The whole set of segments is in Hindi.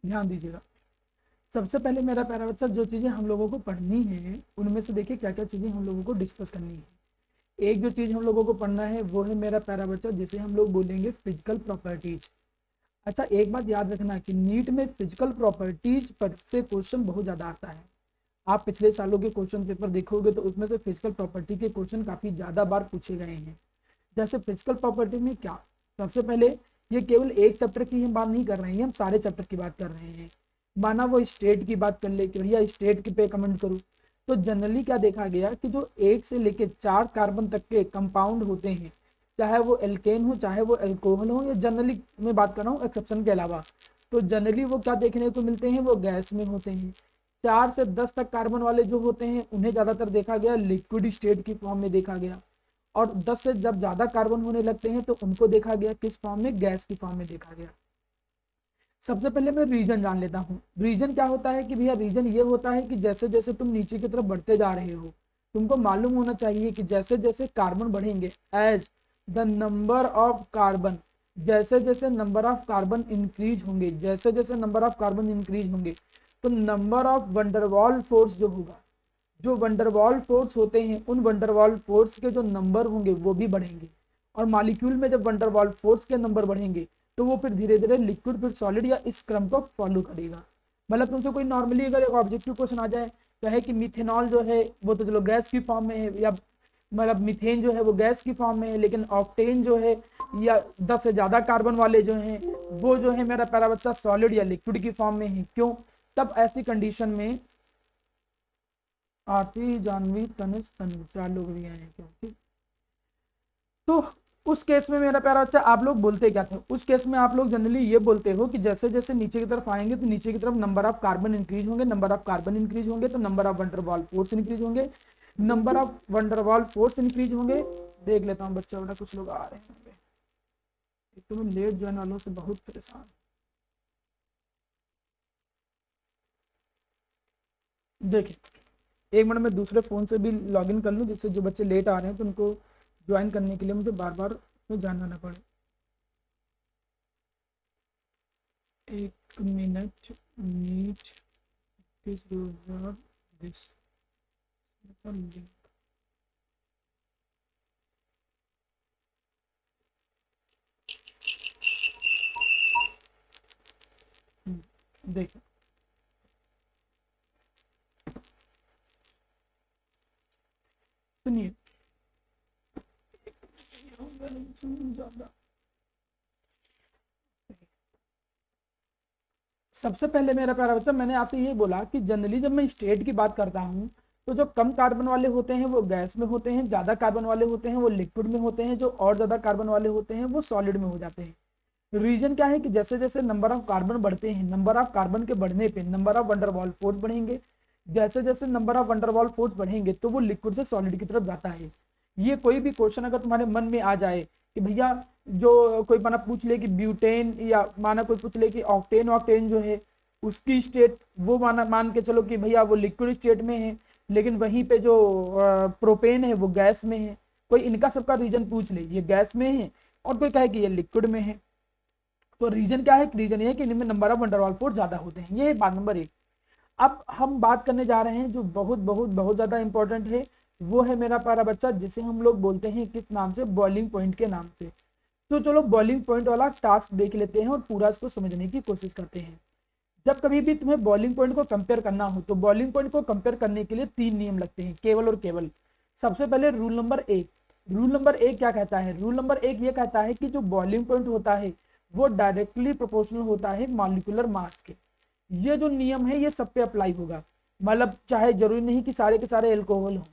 ध्यान दीजिएगा। सबसे पहले मेरा प्यारा बच्चा, जो चीज़ें हम लोगों को पढ़नी है उनमें से देखिए क्या क्या चीज़ें हम लोगों को डिस्कस करनी है। एक जो चीज़ हम लोगों को पढ़ना है वो है मेरा प्यारा बच्चा, जिसे हम लोग बोलेंगे फिजिकल प्रॉपर्टीज। अच्छा, एक बात याद रखना कि नीट में फिजिकल प्रॉपर्टीज पर से क्वेश्चन बहुत ज़्यादा आता है। आप पिछले सालों के क्वेश्चन पेपर देखोगे तो उसमें से फिजिकल प्रॉपर्टी के क्वेश्चन काफ़ी ज़्यादा बार पूछे गए हैं। जैसे फिजिकल प्रॉपर्टी में क्या, सबसे पहले ये केवल एक चैप्टर की हम बात नहीं कर रहे हैं, हम सारे चैप्टर की बात कर रहे हैं। माना वो स्टेट की बात कर ले कि भैया स्टेट की पे कमेंट करूँ, तो जनरली क्या देखा गया कि जो 1 से लेकर 4 कार्बन तक के कंपाउंड होते हैं, चाहे वो एल्केन हो चाहे वो एल्कोहल हो, या जनरली मैं बात कर रहा हूँ एक्सेप्शन के अलावा, तो जनरली वो क्या देखने को मिलते हैं, वो गैस में होते हैं। 4 से 10 तक कार्बन वाले जो होते हैं उन्हें ज़्यादातर देखा गया लिक्विड स्टेट की फॉर्म में देखा गया, और 10 से जब ज़्यादा कार्बन होने लगते हैं तो उनको देखा गया किस फॉर्म में, गैस की फॉर्म में देखा गया। सबसे पहले मैं रीजन जान लेता हूँ। रीजन क्या होता है कि भैया रीजन ये होता है कि जैसे जैसे तुम नीचे की तरफ बढ़ते जा रहे हो, तुमको मालूम होना चाहिए कि जैसे जैसे कार्बन बढ़ेंगे, as the number of carbon, जैसे जैसे नंबर ऑफ कार्बन इंक्रीज होंगे, जैसे जैसे नंबर ऑफ कार्बन इंक्रीज होंगे, तो नंबर ऑफ वंडरवॉल फोर्स जो होगा, जो वंडरवॉल फोर्स होते हैं उन वंडरवॉल फोर्स के जो नंबर होंगे वो भी बढ़ेंगे। और मॉलिक्यूल में जब वंडरवॉल फोर्स के नंबर बढ़ेंगे तो वो फिर धीरे धीरे लिक्विड फिर सॉलिड या इस क्रम को फॉलो करेगा। मतलब तुमसे कोई नॉर्मली अगर एक ऑब्जेक्टिव क्वेश्चन आ जाए, कहे कि मिथेनॉल जो है वो तो चलो गैस की फॉर्म में है, या मतलब मीथेन जो है वो गैस की फॉर्म में है, लेकिन ऑक्टेन जो है या 10 से ज्यादा कार्बन वाले जो हैं वो जो है मेरा प्यारा बच्चा सॉलिड या लिक्विड की फॉर्म में है। क्यों? तब ऐसी कंडीशन में आरती, जानवी, तनिष, तनु 4 लोग भी आए हैं क्या? ठीक। तो उस केस में मेरा प्यारा बच्चा आप लोग बोलते क्या थे? उस केस में आप लोग जनरली ये बोलते हो कि जैसे जैसे नीचे की तरफ आएंगे तो नीचे की तरफ नंबर ऑफ कार्बन इंक्रीज होंगे, नंबर ऑफ कार्बन इंक्रीज होंगे तो number of van der Waals force increase होंगे, number of van der Waals force increase होंगे। देख लेता हूँ बच्चा बेटा, कुछ लोग आ रहे होंगे। एक तो मैं लेट ज्वाइन वालों से बहुत परेशान। देखिए, एक मिनट में दूसरे फ़ोन से भी लॉगिन कर लूँ, जिससे जो बच्चे लेट आ रहे हैं तो उनको ज्वाइन करने के लिए मुझे बार बार में जाना ना पड़े। 1 minute, need this this link. देखिए, सुनिए, सबसे पहले मेरा प्यारा बच्चा मैंने आपसे ये बोला कि जनरली जब मैं स्टेट की बात करता हूँ तो जो कम कार्बन वाले होते हैं वो गैस में होते हैं, ज्यादा कार्बन वाले होते हैं वो लिक्विड में होते हैं, जो और ज्यादा कार्बन वाले होते हैं वो सॉलिड में हो जाते हैं। रीजन क्या है कि जैसे जैसे नंबर ऑफ कार्बन बढ़ते हैं, नंबर ऑफ कार्बन के बढ़ने पे नंबर ऑफ वंडरवॉल फोर्स बढ़ेंगे, जैसे जैसे नंबर ऑफ वंडरवॉल फोर्स बढ़ेंगे तो वो लिक्विड से सॉलिड की तरफ जाता है। ये कोई भी क्वेश्चन अगर तुम्हारे मन में आ जाए कि भैया, जो कोई माना पूछ ले कि ब्यूटेन, या माना कोई पूछ ले कि ऑक्टेन, ऑक्टेन जो है उसकी स्टेट वो माना मान के चलो कि भैया वो लिक्विड स्टेट में है, लेकिन वहीं पे जो प्रोपेन है वो गैस में है। कोई इनका सबका रीजन पूछ ले, ये गैस में है, और कोई कहे कि ये लिक्विड में है। तो रीजन क्या है? रीजन ये है कि इनमें नंबर ऑफ वंडरवॉल फोर्स ज्यादा होते हैं। ये है बात नंबर 1। अब हम बात करने जा रहे हैं जो बहुत बहुत बहुत ज्यादा इंपॉर्टेंट है, वो है मेरा प्यारा बच्चा जिसे हम लोग बोलते हैं किस नाम से? बॉइलिंग पॉइंट के नाम से। तो चलो बॉइलिंग पॉइंट वाला टास्क देख लेते हैं और पूरा इसको समझने की कोशिश करते हैं। जब कभी भी तुम्हें बॉइलिंग पॉइंट को कंपेयर करना हो तो बॉइलिंग पॉइंट को कंपेयर करने के लिए 3 नियम लगते हैं, केवल और केवल। सबसे पहले रूल नंबर 1। रूल नंबर 1 क्या कहता है? रूल नंबर 1 ये कहता है कि जो बॉइलिंग पॉइंट होता है वो डायरेक्टली प्रोपोर्शनल होता है मॉलिक्यूलर मास के। ये जो नियम है ये सब पे अप्लाई होगा। मतलब चाहे जरूरी नहीं कि सारे के सारे एल्कोहल हो,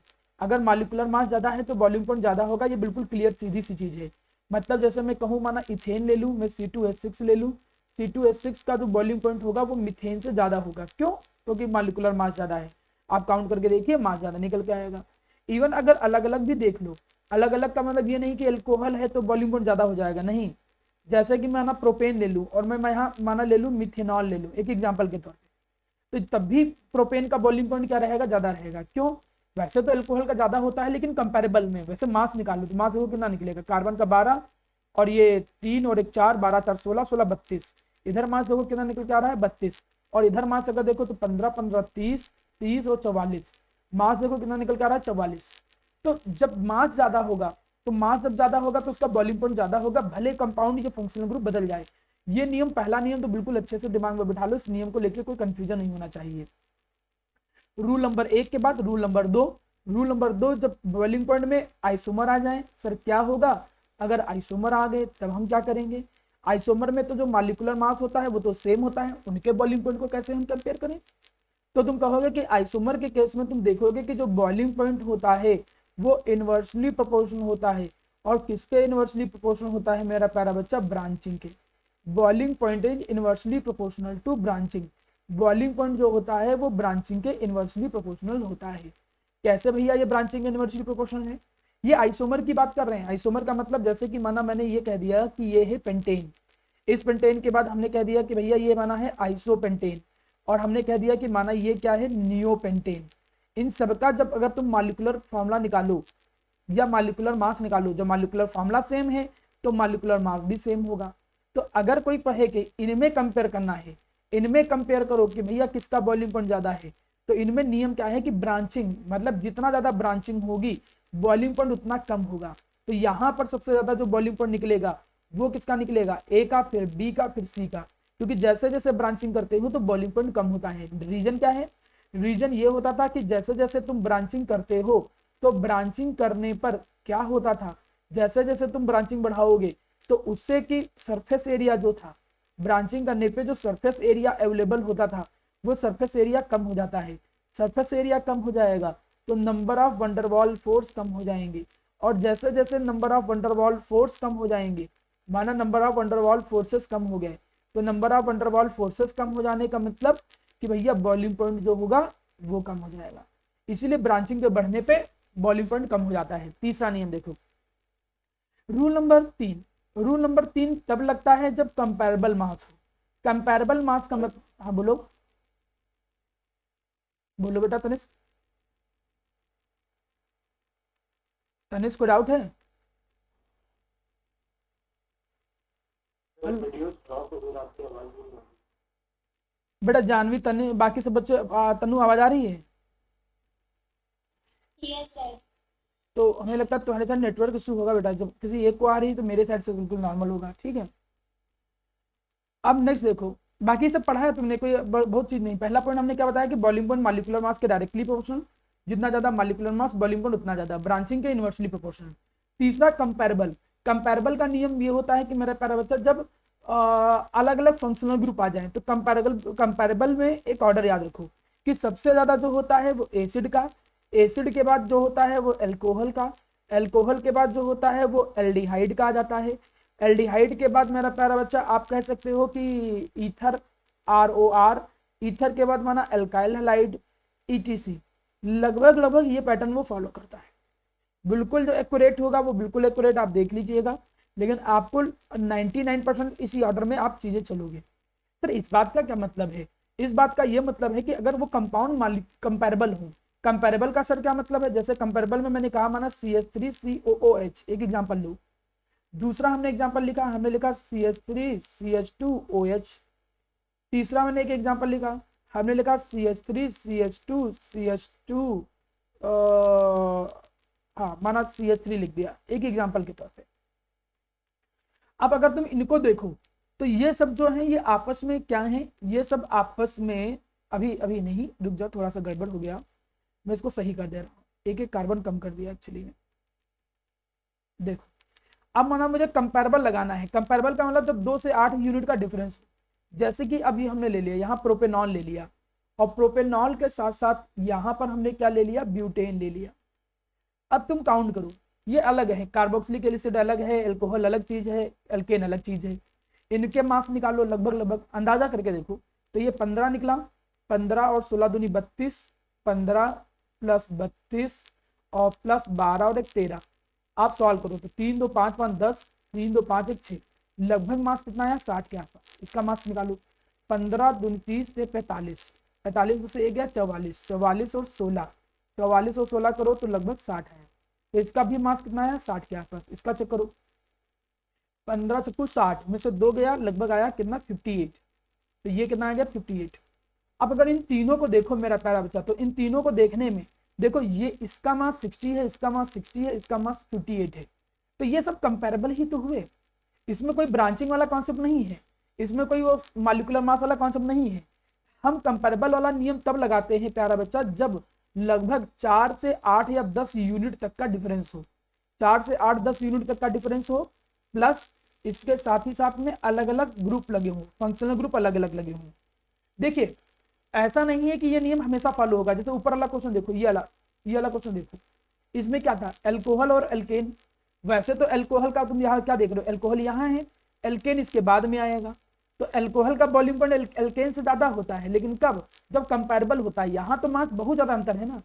अगर मॉलिक्यूलर मास ज्यादा है तो बॉइलिंग पॉइंट ज्यादा होगा। ये बिल्कुल क्लियर सीधी सी चीज है। मतलब जैसे मैं कहूँ, माना इथेन ले लूँ, मैं C2H6 ले लूँ, C2H6 का जो बॉइलिंग पॉइंट होगा वो मिथेन से ज्यादा होगा। क्यों? क्योंकि मॉलिक्यूलर मास ज्यादा है। आप काउंट करके देखिए, मास ज्यादा निकल के आएगा। इवन अगर अलग अलग भी देख लो, अलग अलग का मतलब ये नहीं कि एल्कोहल है तो बॉइलिंग पॉइंट ज्यादा हो जाएगा, नहीं। जैसे कि मैं ना प्रोपेन ले लूँ और मैं यहाँ माना ले लूँ मिथेनॉल ले लूँ, एक एग्जाम्पल के तौर पे, तो तब भी प्रोपेन का बॉइलिंग पॉइंट क्या रहेगा? ज्यादा रहेगा। क्यों? वैसे तो एल्कोहल का ज्यादा होता है लेकिन कंपेरेबल में। वैसे मास निकालो तो मास वो कितना निकलेगा? कार्बन का 12 और ये 3 और एक 4, 12 4 16, 16 32। इधर मास देखो कितना निकल के आ रहा है 32, और इधर मास अगर देखो तो 15 15 30 30 और 44, मास देखो कितना निकल के आ रहा है 44। तो जब मास ज्यादा होगा, तो मास जब ज्यादा होगा तो उसका बॉइलिंग पॉइंट ज्यादा होगा, भले कंपाउंड या फंक्शनल ग्रुप बदल जाए। ये नियम, पहला नियम तो बिल्कुल अच्छे से दिमाग में बिठा लो, इस नियम को लेकर कोई कंफ्यूजन नहीं होना चाहिए। रूल नंबर 1 के बाद रूल नंबर 2। रूल नंबर 2, जब बॉइलिंग पॉइंट में आइसोमर आ जाए, सर क्या होगा? अगर आइसोमर आ गए तब हम क्या करेंगे? आइसोमर में तो जो मॉलिक्यूलर मास होता है वो तो सेम होता है, उनके बॉइलिंग पॉइंट को कैसे हम कंपेयर करें? तो तुम कहोगे कि आइसोमर के केस में तुम देखोगे कि जो बॉइलिंग पॉइंट होता है वो इनवर्सली प्रोपोर्शनल होता है। और किसके इनवर्सली प्रोपोर्शनल होता है मेरा प्यारा बच्चा? ब्रांचिंग के। Boiling point is inversely proportional to branching. Boiling point जो होता है वो ब्रांचिंग के इनवर्सली प्रोपोर्शनल होता है। कैसे भैया ये ब्रांचिंग इनवर्सली प्रोपोर्शनल है? ये आइसोमर की बात कर रहे हैं। आइसोमर का मतलब जैसे कि माना मैंने ये कह दिया कि ये है पेंटेन, इस पेंटेन के बाद हमने कह दिया कि भैया ये माना है आइसोपेंटेन, और हमने कह दिया कि माना ये क्या है? नियोपेंटेन। इन सबका जब अगर तुम मॉलिक्यूलर फॉर्मूला निकालो या मॉलिक्यूलर मास निकालो, जब मॉलिक्यूलर फॉर्मूला सेम है तो मॉलिक्यूलर मास भी सेम होगा। तो अगर कोई कहे कि इनमें कंपेयर करना है, इनमें कंपेयर करो कि भैया किसका बॉइलिंग पॉइंट ज्यादा है, तो इनमें नियम क्या है कि ब्रांचिंग, मतलब जितना ज्यादा ब्रांचिंग होगी बॉइलिंग पॉइंट उतना कम होगा। तो यहाँ पर सबसे ज्यादा जो बॉइलिंग पॉइंट निकलेगा वो किसका निकलेगा? ए का, फिर बी का, फिर सी का। क्योंकि जैसे जैसे ब्रांचिंग करते हो तो बॉइलिंग पॉइंट कम होता है। रीजन क्या है? रीजन ये होता था कि जैसे जैसे तुम ब्रांचिंग करते हो तो ब्रांचिंग करने पर क्या होता था, जैसे जैसे तुम ब्रांचिंग बढ़ाओगे तो उससे कि सरफेस एरिया जो था, ब्रांचिंग करने पे जो सरफेस एरिया अवेलेबल होता था वो सरफेस एरिया कम हो जाता है। सरफेस एरिया कम हो जाएगा तो नंबर ऑफ वंडरवॉल फोर्स कम हो जाएंगे, और जैसे जैसे नंबर ऑफ वंडरवॉल फोर्स कम हो जाएंगे, माना नंबर ऑफ वंडरवॉल फोर्सेस कम हो गए, तो नंबर ऑफ वंडरवॉल फोर्सेस कम हो जाने का मतलब कि भैया बॉइलिंग पॉइंट जो होगा वो कम हो जाएगा। इसीलिए ब्रांचिंग के बढ़ने पे बॉइलिंग पॉइंट कम हो जाता है। तीसरा नियम देखो, रूल नंबर 3। रूल नंबर 3 तब लगता है जब कंपैरेबल मास हो। कंपैरेबल मास का मतलब, हाँ बोलो बोलो बेटा तनिष्क, तनिष्क को डाउट है? बेटा जानवी, तनु, बाकी सब बच्चे, तनु आवाज आ रही है? Yes sir. तो हमें लगता है तुम्हारे साथ नेटवर्क इशू होगा बेटा, जब किसी एक को आ रही है तो मेरे साइड से बिल्कुल नॉर्मल होगा, ठीक है। अब नेक्स्ट देखो, बाकी सब पढ़ा है तुमने, कोई बहुत चीज नहीं। पहला पॉइंट हमने क्या बताया कि बॉइलिंग पॉइंट मॉलिक्यूलर मास के डायरेक्टली प्रोपोर्शनल, जितना ज्यादा मॉलिक्यूलर मास बॉइलिंग पॉइंट उतना ज्यादा, ब्रांचिंग के इनवर्सली प्रोपोर्शनल। तीसरा कंपैरेबल। कंपैरेबल का नियम ये होता है कि मेरा प्यारा बच्चा, जब अलग अलग फंक्शनल ग्रुप आ जाए तो कंपैरेबल में एक ऑर्डर याद रखो कि सबसे ज्यादा जो होता है वो एसिड का, एसिड के बाद जो होता है वो अल्कोहल का, अल्कोहल के बाद जो होता है वो एल्डिहाइड का आ जाता है, एल्डिहाइड के बाद मेरा प्यारा बच्चा आप कह सकते हो कि ईथर, ROR, ईथर के बाद माना अल्काइल हैलाइड, ETC। लगभग लगभग ये पैटर्न वो फॉलो करता है। बिल्कुल जो एक्यूरेट होगा वो बिल्कुल एक्यूरेट आप देख लीजिएगा, लेकिन आपको 99% इसी ऑर्डर में आप चीजें चलोगे। सर इस बात का क्या मतलब है? इस बात का ये मतलब है कि अगर वो कंपाउंड कंपेरेबल हो, कंपेरेबल का सर क्या मतलब है? जैसे कंपेरेबल में मैंने कहा माना CH3COOH, एक एग्जांपल लो। दूसरा हमने एग्जांपल लिखा, हमने लिखा CH3CH2OH। तीसरा मैंने एक एग्जांपल लिखा, हमने लिखा CH3CH2CH2, हाँ माना CH3 लिख दिया एक एग्जांपल के तौर पे। अब अगर तुम इनको देखो तो ये सब जो है ये आपस में क्या है? ये सब आपस में, अभी अभी नहीं, रुक जाओ, थोड़ा सा गड़बड़ हो गया, मैं इसको सही कर दे रहा हूँ। एक एक कार्बन कम कर दिया एक्चुअली में। देखो अब माना मुझे कंपैरेबल लगाना है। कंपैरेबल का मतलब जब 2 से 8 यूनिट का डिफरेंस, जैसे कि अभी हमने ले लिया यहाँ प्रोपेनॉल ले लिया, और प्रोपेनॉल के साथ साथ यहाँ पर हमने क्या ले लिया? ब्यूटेन ले लिया। अब तुम काउंट करो, ये अलग है, कार्बोक्सिलिक एसिड अलग है, एल्कोहल अलग चीज है, एल्केन अलग चीज है। इनके मास निकालो, लगभग लगभग अंदाजा करके देखो तो ये 15 निकला, 15 और 16 दूनी 32, 15 प्लस 32 और प्लस 12 और एक 13। आप सॉल्व करो तो 3 2 5 5 10, 3 2 5 1 6, लगभग मास कितना है? 60 के आसपास। इसका मास निकालो, 15 दूनी 30 से 45, 45 में से एक गया 44, 44 और 16, 44 और 16 करो तो लगभग 60 है। तो इसका भी मास कितना है? 60 के आसपास। इसका चेक करो, 15 चक्कू 60 में से 2 गया, लगभग आया कितना 58। तो ये कितना आ गया 58। अब अगर इन तीनों को देखो मेरा प्यारा बच्चा, तो इन तीनों को देखने में देखो ये इसका मास 60 है, इसका मास 60 है, इसका मास 58 है। तो ये सब कंपेरेबल ही तो हुए, इसमें कोई ब्रांचिंग वाला कॉन्सेप्ट नहीं है, इसमें कोई वो मॉलिक्यूलर मास वाला कॉन्सेप्ट नहीं है। हम कंपेरेबल वाला नियम तब लगाते हैं प्यारा बच्चा जब लगभग 4 से 8 या 10 यूनिट तक का डिफरेंस हो, 4 से 8 10 यूनिट तक का डिफरेंस हो, प्लस इसके साथ ही साथ में अलग अलग ग्रुप लगे हों, फंक्शनल ग्रुप अलग अलग लगे हों। देखिए ऐसा नहीं है कि ये नियम हमेशा फॉलो होगा। जैसे ऊपर वाला क्वेश्चन देखो, ये वाला क्वेश्चन देखो, इसमें क्या था एल्कोहल और एल्केन। वैसे तो एल्कोहल का तुम यहाँ क्या देख रहे हो, एल्कोहल यहाँ है, एल्केन इसके बाद में आएगा। तो एल्कोहल का बॉइलिंग पॉइंट एल्केन से ज्यादा होता है, लेकिन कब, जब कंपेरेबल होता है। यहाँ तो मास बहुत ज्यादा अंतर है ना,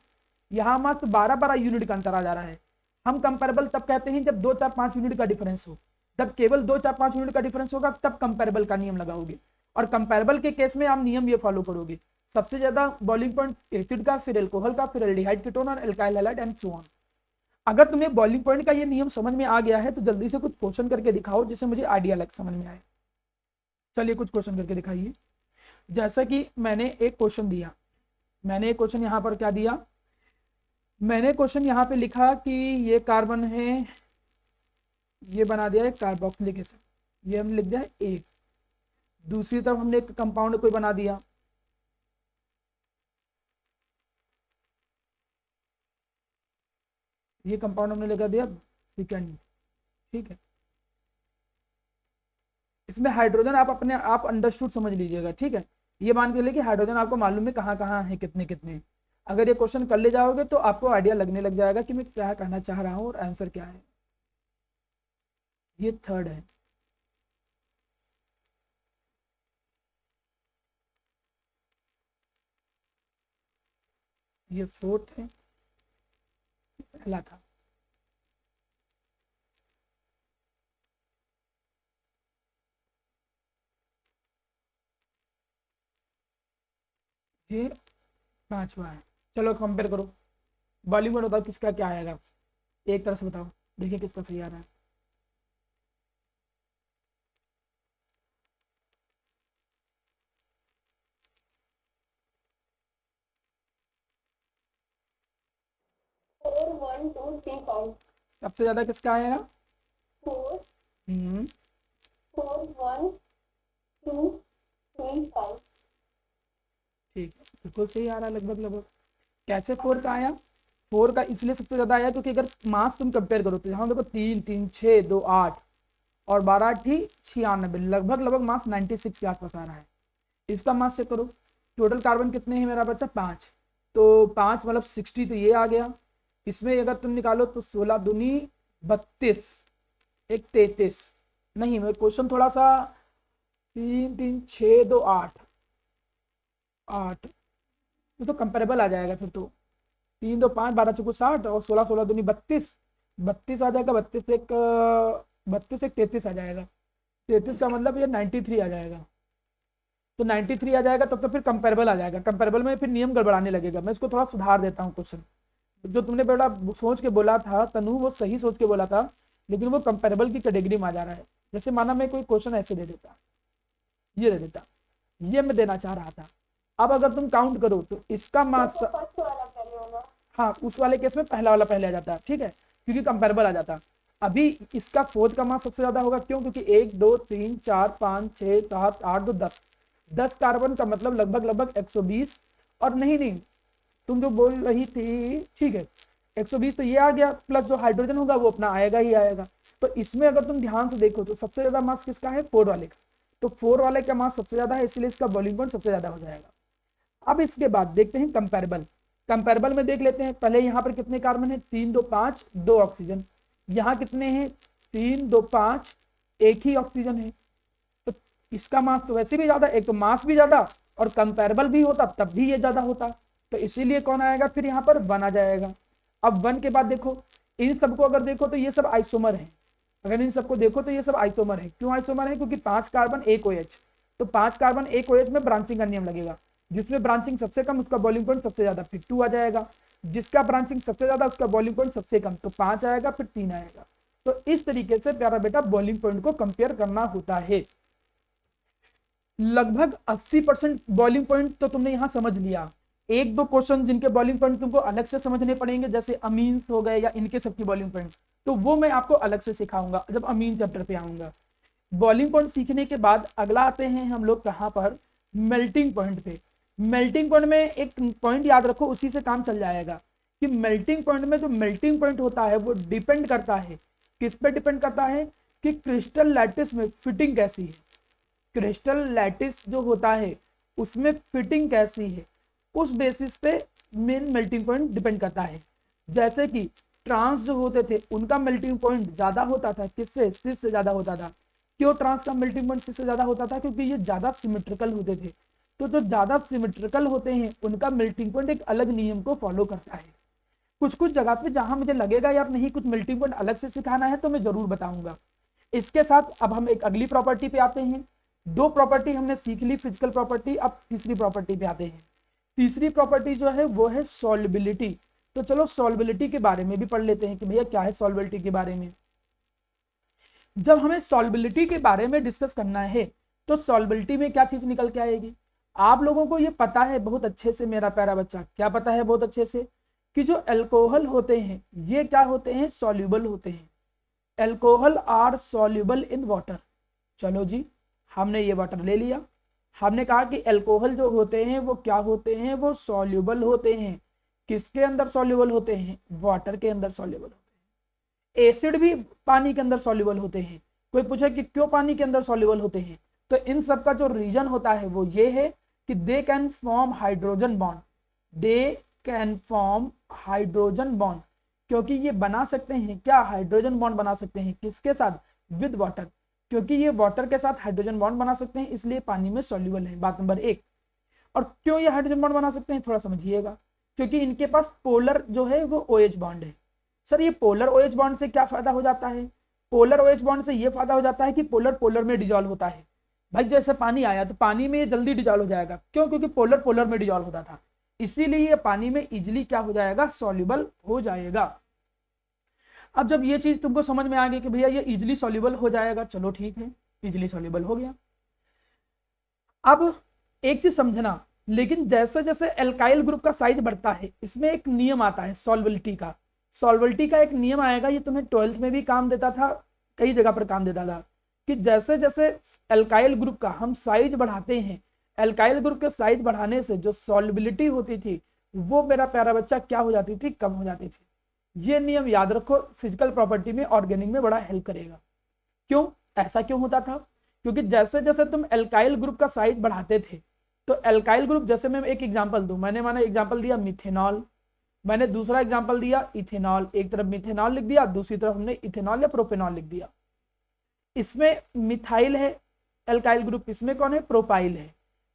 यहाँ मास तो 12-12 यूनिट का अंतर आ जा रहा है। हम कंपेरेबल तब कहते हैं जब 2-4-5 यूनिट का डिफरेंस हो, तब केवल 2-4-5 यूनिट का डिफरेंस होगा तब कंपेरेबल का नियम लगाओगे। और कंपेरेबल के केस में आप नियम ये फॉलो करोगे, सबसे ज्यादा बॉइलिंग पॉइंट एसिड का, फिर एल्कोहल का, फिर एल्डिहाइड कीटोन और alkyl halide and so on. अगर तुम्हें बॉइलिंग पॉइंट का ये नियम समझ में आ गया है तो जल्दी से कुछ क्वेश्चन करके दिखाओ जिससे मुझे आइडिया लग समझ में आए। चलिए कुछ क्वेश्चन करके दिखाइए। जैसा कि मैंने एक क्वेश्चन दिया, मैंने एक क्वेश्चन यहाँ पर क्या दिया, मैंने क्वेश्चन यहाँ पे लिखा कि ये कार्बन है, ये बना दिया है कार्बोक्सिलिक एसिड, ये हमने लिख दिया है ए। दूसरी तरफ हमने एक कंपाउंड कोई बना दिया, ये कंपाउंड हमने लगा दिया सेकंड, ठीक है। इसमें हाइड्रोजन आप अपने आप अंडरस्टूड समझ लीजिएगा, ठीक है। ये मान के लिए कि हाइड्रोजन आपको मालूम है कहाँ कहाँ है, कितने कितने। अगर ये क्वेश्चन कर ले जाओगे तो आपको आइडिया लगने लग जाएगा कि मैं क्या कहना चाह रहा हूँ और आंसर क्या है। ये थर्ड है, ये फोर्थ है, पहला था। ये पांचवा है। चलो कंपेयर करो, बॉलीवुड बताओ किसका क्या आएगा, एक तरह से बताओ, देखिए किसका सही आ रहा है। सबसे ज्यादा किसका आएगा, 4 हम्म 4 1 2 3 5। ठीक है, बिल्कुल सही आ रहा है लगभग लगभग। कैसे 4 का आया, 4 का इसलिए सबसे ज्यादा आया क्योंकि अगर मास तुम कंपेयर करो तो यहाँ देखो 3 3 6 2 8 और 12 ठी 96, लगभग लगभग मास 96 के आसपास आ रहा है। इसका मास चेक करो, टोटल कार्बन कितने हैं मेरा बच्चा 5, तो 5 मतलब 60, तो ये आ गया। इसमें अगर तुम निकालो तो 16 दूनी 32, एक 33, नहीं मैं क्वेश्चन थोड़ा सा 3 3 6 2 8 8 तो कंपेरेबल आ जाएगा फिर तो। 3 2 5 12 चौको 60 और 16 16 दूनी 32, 32 आ जाएगा, 32 एक 33 आ जाएगा, 33 का मतलब ये 93 आ जाएगा। तो 93 आ जाएगा तब तो फिर कंपेरेबल आ जाएगा। कंपेरेबल में फिर नियम गड़बड़ाने लगेगा, मैं इसको थोड़ा सुधार देता हूँ क्वेश्चन। जो तुमने बेटा सोच के बोला था तनु, वो सही सोच के बोला था, लेकिन वो कंपेरेबल की कैटेगरी में आ जा रहा है। जैसे माना मैं कोई क्वेश्चन ऐसे दे देता, ये दे देता, ये मैं देना चाह रहा था। अब अगर तुम काउंट करो तो इसका मास, हाँ उस वाले केस में पहला वाला पहले आ जाता है, ठीक है, क्योंकि कंपेरेबल आ जाता। अभी इसका फोर्थ का मास सबसे ज्यादा होगा, क्यों, क्योंकि 1 2 3 4 5 6 7 8 2 10 कार्बन का मतलब लगभग लगभग 120। और नहीं नहीं तुम जो बोल रही थी, ठीक है 120 तो ये आ गया, प्लस जो हाइड्रोजन होगा वो अपना आएगा ही आएगा। तो इसमें अगर तुम ध्यान से देखो तो सबसे ज्यादा मास किसका है, 4 वाले का। तो 4 वाले का मास सबसे ज्यादा है, इसलिए इसका बॉइलिंग पॉइंट सबसे ज्यादा हो जाएगा। अब इसके बाद देखते हैं कंपेरेबल। कंपेरेबल में देख लेते हैं, पहले यहाँ पर कितने कार्बन है, 3 2 5 2 ऑक्सीजन। यहाँ कितने हैं, 3 2 5 एक ही ऑक्सीजन है। तो इसका मास तो वैसे भी ज्यादा, एक तो मास भी ज्यादा और कंपेरेबल भी होता तब भी ये ज्यादा होता, तो इसीलिए कौन आएगा फिर यहाँ पर 1 आ जाएगा। अब 1 के बाद देखो इन सबको अगर देखो तो ये सब आइसोमर है। अगर इन सबको देखो तो ये सब आइसोमर है। क्यों आइसोमर है, क्योंकि 5 कार्बन 1 OH, तो 5 कार्बन 1 OH में ब्रांचिंग का नियम लगेगा। जिसमें ब्रांचिंग सबसे कम उसका बॉइलिंग पॉइंट सबसे ज्यादा, फिर 2 आ जाएगा। जिसका ब्रांचिंग सबसे ज्यादा उसका बॉइलिंग पॉइंट सबसे कम, तो 5 आएगा फिर 3 आएगा। तो इस तरीके से प्यारा बेटा बॉइलिंग पॉइंट को कंपेयर करना होता है। लगभग 80% बॉइलिंग पॉइंट तो तुमने यहां समझ लिया। एक दो क्वेश्चन जिनके बॉइलिंग पॉइंट तुमको अलग से समझने पड़ेंगे, जैसे अमीन्स हो गए या इनके सबकी बॉइलिंग पॉइंट, तो वो मैं आपको अलग से सिखाऊंगा जब अमीन चैप्टर पे आऊंगा। बॉइलिंग पॉइंट सीखने के बाद अगला आते हैं हम लोग कहां पर, मेल्टिंग पॉइंट पे। मेल्टिंग पॉइंट में एक पॉइंट याद रखो, उसी से काम चल जाएगा कि मेल्टिंग पॉइंट में जो मेल्टिंग पॉइंट होता है वो डिपेंड करता है, किस पे डिपेंड करता है कि क्रिस्टल लैटिस में फिटिंग कैसी है। क्रिस्टल लैटिस जो होता है उसमें फिटिंग कैसी है, उस बेसिस पे मेन मेल्टिंग पॉइंट डिपेंड करता है। जैसे कि ट्रांस जो होते थे उनका मेल्टिंग पॉइंट ज्यादा होता था, किससे, सिस से ज्यादा होता था। क्यों ट्रांस का मेल्टिंग पॉइंट सिस से ज्यादा होता था, क्योंकि ये ज्यादा सिमेट्रिकल होते थे। तो जो ज्यादा सिमेट्रिकल होते हैं उनका मेल्टिंग पॉइंट एक अलग नियम को फॉलो करता है। कुछ कुछ जगह पे जहां मुझे लगेगा यार नहीं कुछ मेल्टिंग पॉइंट अलग से सिखाना है तो मैं जरूर बताऊंगा। इसके साथ अब हम एक अगली प्रॉपर्टी पे आते हैं। दो प्रॉपर्टी हमने सीख ली फिजिकल प्रॉपर्टी, अब तीसरी प्रॉपर्टी पे आते हैं। तीसरी प्रॉपर्टी जो है वो है सॉल्युबिलिटी। तो चलो सॉल्युबिलिटी के बारे में भी पढ़ लेते हैं कि भैया क्या है सॉल्युबिलिटी के बारे में। जब हमें सॉल्युबिलिटी के बारे में डिस्कस करना है तो सॉल्युबिलिटी में क्या चीज निकल के आएगी, आप लोगों को ये पता है बहुत अच्छे से मेरा प्यारा बच्चा, क्या पता है बहुत अच्छे से कि जो अल्कोहल होते हैं ये क्या होते हैं, सॉल्युबल होते हैं। Alcohol are soluble in water. चलो जी, हमने ये वाटर ले लिया, हमने कहा कि अल्कोहल जो होते हैं वो क्या होते हैं, वो सॉल्युबल होते हैं। किसके अंदर सॉल्युबल होते हैं, वाटर के अंदर सॉल्युबल होते हैं। एसिड भी पानी के अंदर सॉल्युबल होते हैं। कोई पूछे कि क्यों पानी के अंदर सॉल्युबल होते हैं, तो इन सब का जो रीजन होता है वो ये है कि they can form hydrogen bond, they can form hydrogen bond, क्योंकि ये बना सकते हैं क्या, हाइड्रोजन बॉन्ड बना सकते हैं। किसके साथ, विद वाटर, क्योंकि ये वाटर के साथ हाइड्रोजन बॉन्ड बना सकते हैं इसलिए पानी में सॉल्युबल है, बात नंबर एक। और क्यों ये हाइड्रोजन बॉन्ड बना सकते हैं थोड़ा समझिएगा, क्योंकि इनके पास पोलर जो है वो OH बॉन्ड है। सर ये पोलर OH बॉन्ड से क्या फायदा हो जाता है, पोलर OH बॉन्ड से ये फायदा हो जाता है कि पोलर पोलर में डिजॉल्व होता है। भाई जैसे पानी आया तो पानी में ये जल्दी डिजॉल्व हो जाएगा, क्यों, क्योंकि पोलर पोलर में डिजॉल्व होता था, इसीलिए ये पानी में इजिली क्या हो जाएगा, सॉल्युबल हो जाएगा। अब जब ये चीज तुमको समझ में आ गई कि भैया ये इजिली सॉल्युबल हो जाएगा, चलो ठीक है, इजिली सॉल्युबल हो गया। अब एक चीज समझना, लेकिन जैसे जैसे एल्काइल ग्रुप का साइज बढ़ता है इसमें एक नियम आता है सॉल्युबिलिटी का। सॉल्युबिलिटी का एक नियम आएगा, ये तुम्हें 12th में भी काम देता था, कई जगह पर काम देता था, कि जैसे जैसे एल्काइल ग्रुप का हम साइज बढ़ाते हैं, एल्काइल ग्रुप के साइज बढ़ाने से जो सॉल्युबिलिटी होती थी वो मेरा प्यारा बच्चा क्या हो जाती थी, कम हो जाती थी। ये नियम याद रखो, फिजिकल प्रॉपर्टी में ऑर्गेनिक में बड़ा हेल्प करेगा। क्यों, ऐसा क्यों होता था, क्योंकि जैसे जैसे तुम एल्काइल ग्रुप का साइज बढ़ाते थे तो एल्काइल ग्रुप, जैसे मैं एक एग्जांपल दूं, मैंने एग्जांपल दिया मिथेनॉल, मैंने दूसरा एग्जांपल दिया इथेनॉल, एक तरफ मिथेनॉल लिख दिया, दूसरी तरफ हमने इथेनॉल या प्रोपेनॉल लिख दिया। इसमें मिथाइल है एल्काइल ग्रुप, इसमें कौन है, प्रोपाइल है।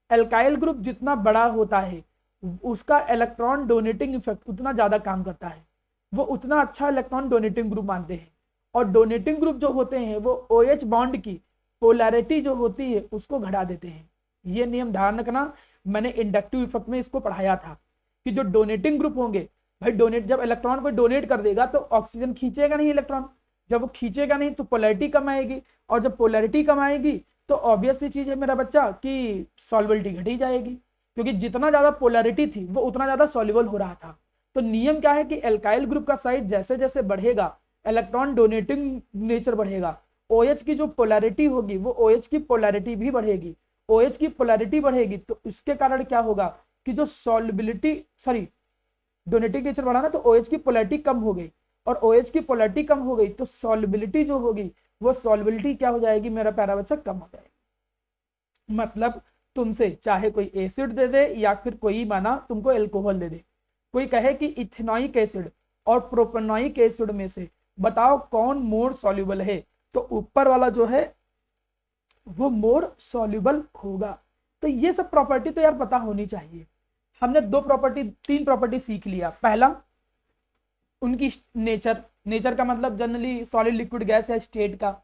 एल्काइल ग्रुप जितना बड़ा होता है उसका इलेक्ट्रॉन डोनेटिंग इफेक्ट उतना ज्यादा काम करता है, वो उतना अच्छा इलेक्ट्रॉन डोनेटिंग ग्रुप मानते हैं। और डोनेटिंग ग्रुप जो होते हैं वो OH बॉन्ड की पोलैरिटी जो होती है उसको घटा देते हैं। ये नियम ध्यान रखना, मैंने इंडक्टिव इफेक्ट में इसको पढ़ाया था कि जो डोनेटिंग ग्रुप होंगे, भाई डोनेट, जब इलेक्ट्रॉन को डोनेट कर देगा तो ऑक्सीजन खींचेगा नहीं इलेक्ट्रॉन, जब वो खींचेगा नहीं तो पोलैरिटी कम आएगी, और जब पोलैरिटी कम आएगी तो ऑब्वियस सी चीज है मेरा बच्चा कि सॉल्युबिलिटी घटी जाएगी, क्योंकि जितना ज्यादा पोलैरिटी थी वो उतना ज्यादा सॉल्युबल हो रहा था। तो नियम क्या है कि एल्काइल ग्रुप का साइज जैसे जैसे बढ़ेगा इलेक्ट्रॉन डोनेटिंग नेचर बढ़ेगा, OH की जो पोलैरिटी होगी वो OH की पोलैरिटी भी बढ़ेगी, OH की पोलैरिटी बढ़ेगी तो इसके कारण क्या होगा कि जो सॉल्युबिलिटी, सॉरी डोनेटिंग नेचर बढ़ा ना तो OH की पोलैरिटी कम हो गई, और OH की पोलैरिटी कम हो गई तो सॉल्युबिलिटी जो होगी वो सॉल्युबिलिटी क्या हो जाएगी मेरा प्यारा बच्चा, कम हो जाएगी। मतलब तुमसे चाहे कोई एसिड दे दे या फिर कोई माना तुमको एल्कोहल दे दे, कोई कहे कि इथेनॉइक एसिड और प्रोपेनॉइक एसिड में से बताओ कौन मोर सॉल्युबल है, तो ऊपर वाला जो है वो मोर सॉल्युबल होगा। तो ये सब प्रॉपर्टी तो यार पता होनी चाहिए। हमने तीन प्रॉपर्टी सीख लिया। पहला उनकी नेचर, नेचर का मतलब जनरली सॉलिड लिक्विड गैस या स्टेट का,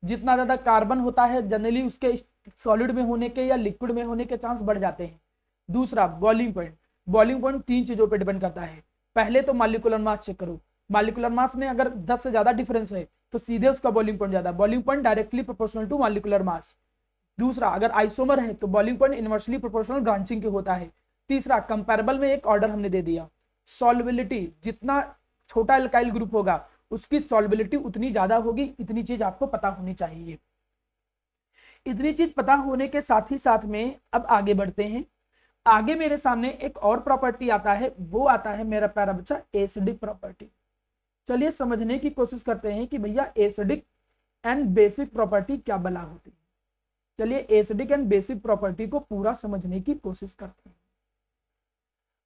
जितना ज्यादा कार्बन होता है जनरली उसके सॉलिड में होने के या लिक्विड में होने के चांस बढ़ जाते हैं। दूसरा बॉइलिंग पॉइंट, बॉइलिंग पॉइंट 3 चीजों पर डिपेंड करता है। पहले तो मॉलिक्यूलर मास चेक करो, मॉलिक्यूलर मास में अगर 10 से ज्यादा डिफरेंस है तो सीधे उसका बॉइलिंग पॉइंट ज्यादा, boiling point directly proportional to molecular mass. दूसरा, अगर आइसोमर है तो boiling point inversely proportional branching के होता है। तीसरा, कंपैरेबल में एक ऑर्डर हमने दे दिया। सॉल्युबिलिटी, जितना छोटा एल्काइल ग्रुप होगा उसकी सॉल्युबिलिटी उतनी ज्यादा होगी, इतनी चीज आपको पता होनी चाहिए। इतनी चीज पता होने के साथ ही साथ में अब आगे बढ़ते हैं। आगे मेरे सामने एक और प्रॉपर्टी आता है, वो आता है मेरा प्यारा बच्चा एसिडिक प्रॉपर्टी। चलिए समझने की कोशिश करते हैं कि भैया एसिडिक एंड बेसिक प्रॉपर्टी क्या बला होती है। चलिए एसिडिक एंड बेसिक प्रॉपर्टी को पूरा समझने की कोशिश करते हैं।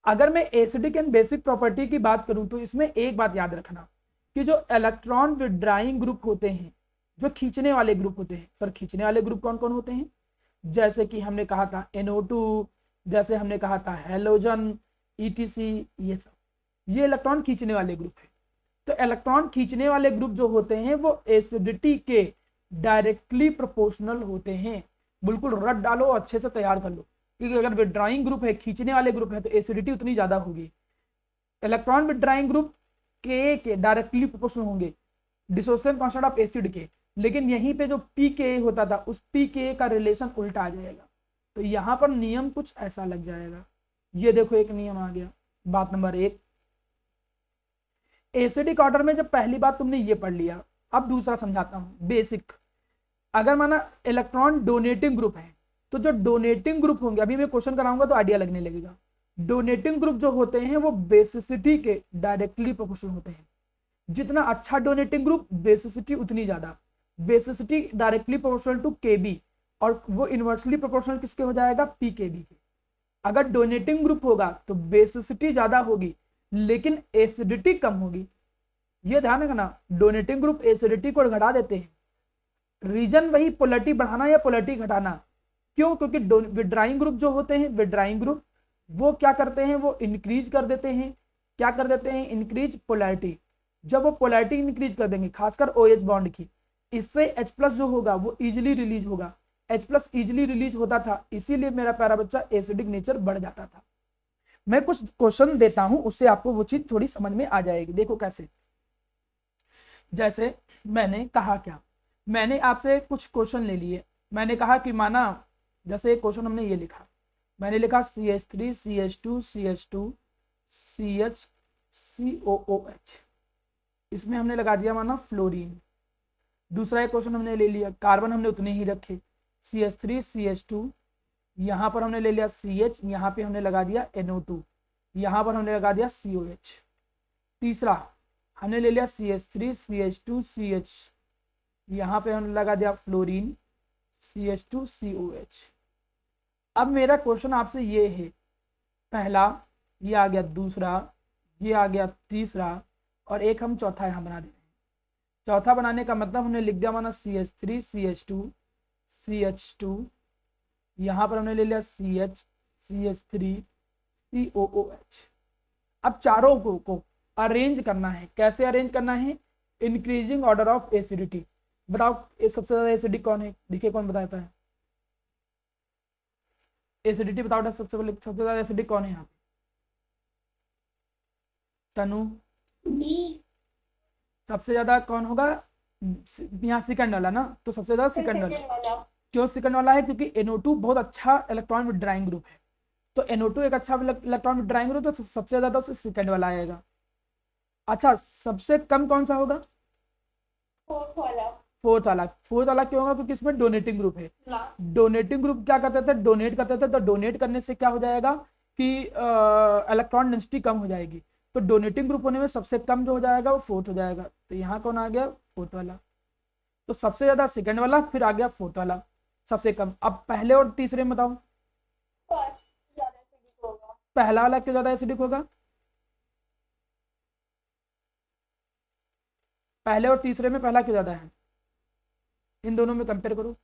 अगर मैं एसिडिक एंड बेसिक प्रॉपर्टी की बात करूं तो इसमें एक बात याद रखना कि जो इलेक्ट्रॉन विड्राइंग ग्रुप होते हैं, जो खींचने वाले ग्रुप होते हैं, सर खींचने वाले ग्रुप कौन कौन होते हैं? जैसे कि हमने कहा था NO2, जैसे हमने कहा था हेलोजन, ETC, ये सब ये इलेक्ट्रॉन खींचने वाले ग्रुप है। तो इलेक्ट्रॉन खींचने वाले ग्रुप जो होते हैं वो एसिडिटी के डायरेक्टली प्रोपोर्शनल होते हैं। बिल्कुल रट डालो, अच्छे से तैयार कर लो, क्योंकि अगर विड्राइंग ग्रुप है, खींचने वाले ग्रुप है, तो एसिडिटी उतनी ज्यादा होगी। इलेक्ट्रॉन विड्राइंग ग्रुप के डायरेक्टली प्रोपोर्शनल होंगे डिसोसिएशन कांस्टेंट ऑफ एसिड के, लेकिन यहीं पे जो pKa होता था उस pKa का रिलेशन उल्टा आ जाएगा। तो यहाँ पर नियम कुछ ऐसा लग जाएगा। ये देखो एक नियम आ गया। बात नंबर 1, एसिडिक ऑर्डर में जब पहली बात तुमने ये पढ़ लिया, अब दूसरा समझाता हूं बेसिक। अगर माना इलेक्ट्रॉन डोनेटिंग ग्रुप है तो जो डोनेटिंग ग्रुप होंगे, अभी मैं क्वेश्चन कराऊंगा तो आइडिया लगने लगेगा। डोनेटिंग ग्रुप जो होते हैं वो बेसिसिटी के डायरेक्टली प्रोपोर्शनल होते हैं। जितना अच्छा डोनेटिंग ग्रुप, बेसिसिटी उतनी ज्यादा। Basicity directly proportional to Kb, और वो इनवर्सली प्रोपोर्शनल किसके हो जाएगा? pKb के। अगर डोनेटिंग ग्रुप होगा तो बेसिसिटी ज्यादा होगी लेकिन एसिडिटी कम होगी। ये ध्यान रखना, डोनेटिंग ग्रुप एसिडिटी को घटा देते हैं। रीजन वही, पोलैरिटी बढ़ाना या पोलैरिटी घटाना। क्यों? क्योंकि विड्राइंग ग्रुप जो होते हैं, विड्राइंग ग्रुप वो क्या करते हैं? वो इंक्रीज कर देते हैं। क्या कर देते हैं? Increase polarity. जब वो पोलैरिटी इंक्रीज कर देंगे, खासकर OH बॉन्ड की, इससे H+ जो होगा वो इजिली रिलीज होगा। H+ इजिली रिलीज होता था, इसीलिए मेरा प्यारा बच्चा एसिडिक नेचर बढ़ जाता था। मैं कुछ क्वेश्चन देता हूं, उससे आपको वो चीज थोड़ी समझ में आ जाएगी। देखो कैसे। जैसे मैंने कहा, क्या मैंने आपसे कुछ क्वेश्चन ले लिए। मैंने कहा कि माना, जैसे एक क्वेश्चन हमने ये लिखा, मैंने लिखा CH3 CH2 CH2 CH COOH, इसमें हमने लगा दिया माना फ्लोरीन। दूसरा एक क्वेश्चन हमने ले लिया, कार्बन हमने उतने ही रखे, CH3 CH2, यहाँ पर हमने ले लिया CH, यहाँ पे हमने लगा दिया NO2, यहाँ पर हमने लगा दिया COH। तीसरा हमने ले लिया CH3 CH2 CH, यहाँ पे हमने लगा दिया फ्लोरीन CH2 COH। अब मेरा क्वेश्चन आपसे ये है, पहला ये आ गया, दूसरा ये आ गया, तीसरा, और एक हम चौथा यहाँ बना देंगे। चौथा बनाने का मतलब हमने लिख दिया माना CH3 CH2 CH2, यहाँ पर हमने ले लिया CH CH3 COOH। अब चारों को अरेंज करना है। कैसे अरेंज करना है? Increasing order of acidity. बताओ ये सबसे ज्यादा एसिडिक कौन है? देखिए कौन बताता है एसिडिटी, बताओ सबसे ज्यादा एसिडिक कौन है यहाँ पे? तनु, सबसे ज्यादा कौन होगा? यहाँ सेकंड वाला ना, तो सबसे ज्यादा सेकंड वाला। क्यों सेकंड वाला है? क्योंकि NO2 बहुत अच्छा इलेक्ट्रॉन विड्राइंग ग्रुप है। तो NO2 एक अच्छा इलेक्ट्रॉन विड्राइंग ग्रुप, तो सबसे ज्यादा तो सेकंड वाला आएगा। अच्छा, सबसे कम कौन सा होगा? फोर्थ वाला क्यों होगा? क्योंकि इसमें डोनेटिंग ग्रुप है। डोनेटिंग ग्रुप क्या करते थे? डोनेट करते थे। तो डोनेट करने से क्या हो जाएगा कि इलेक्ट्रॉन डेंसिटी कम हो जाएगी। तो डोनेटिंग ग्रुप होने में सबसे कम जो हो जाएगा वो फोर्थ हो जाएगा। तो यहाँ कौन आ गया? फोर्थ वाला। तो सबसे ज्यादा सेकंड वाला, फिर आ गया फोर्थ वाला सबसे कम। अब पहले और तीसरे में बताओ, पहला वाला क्यों ज्यादा एसिडिक होगा? पहले और तीसरे में पहला क्यों ज्यादा है? इन दोनों में कंपेयर करो।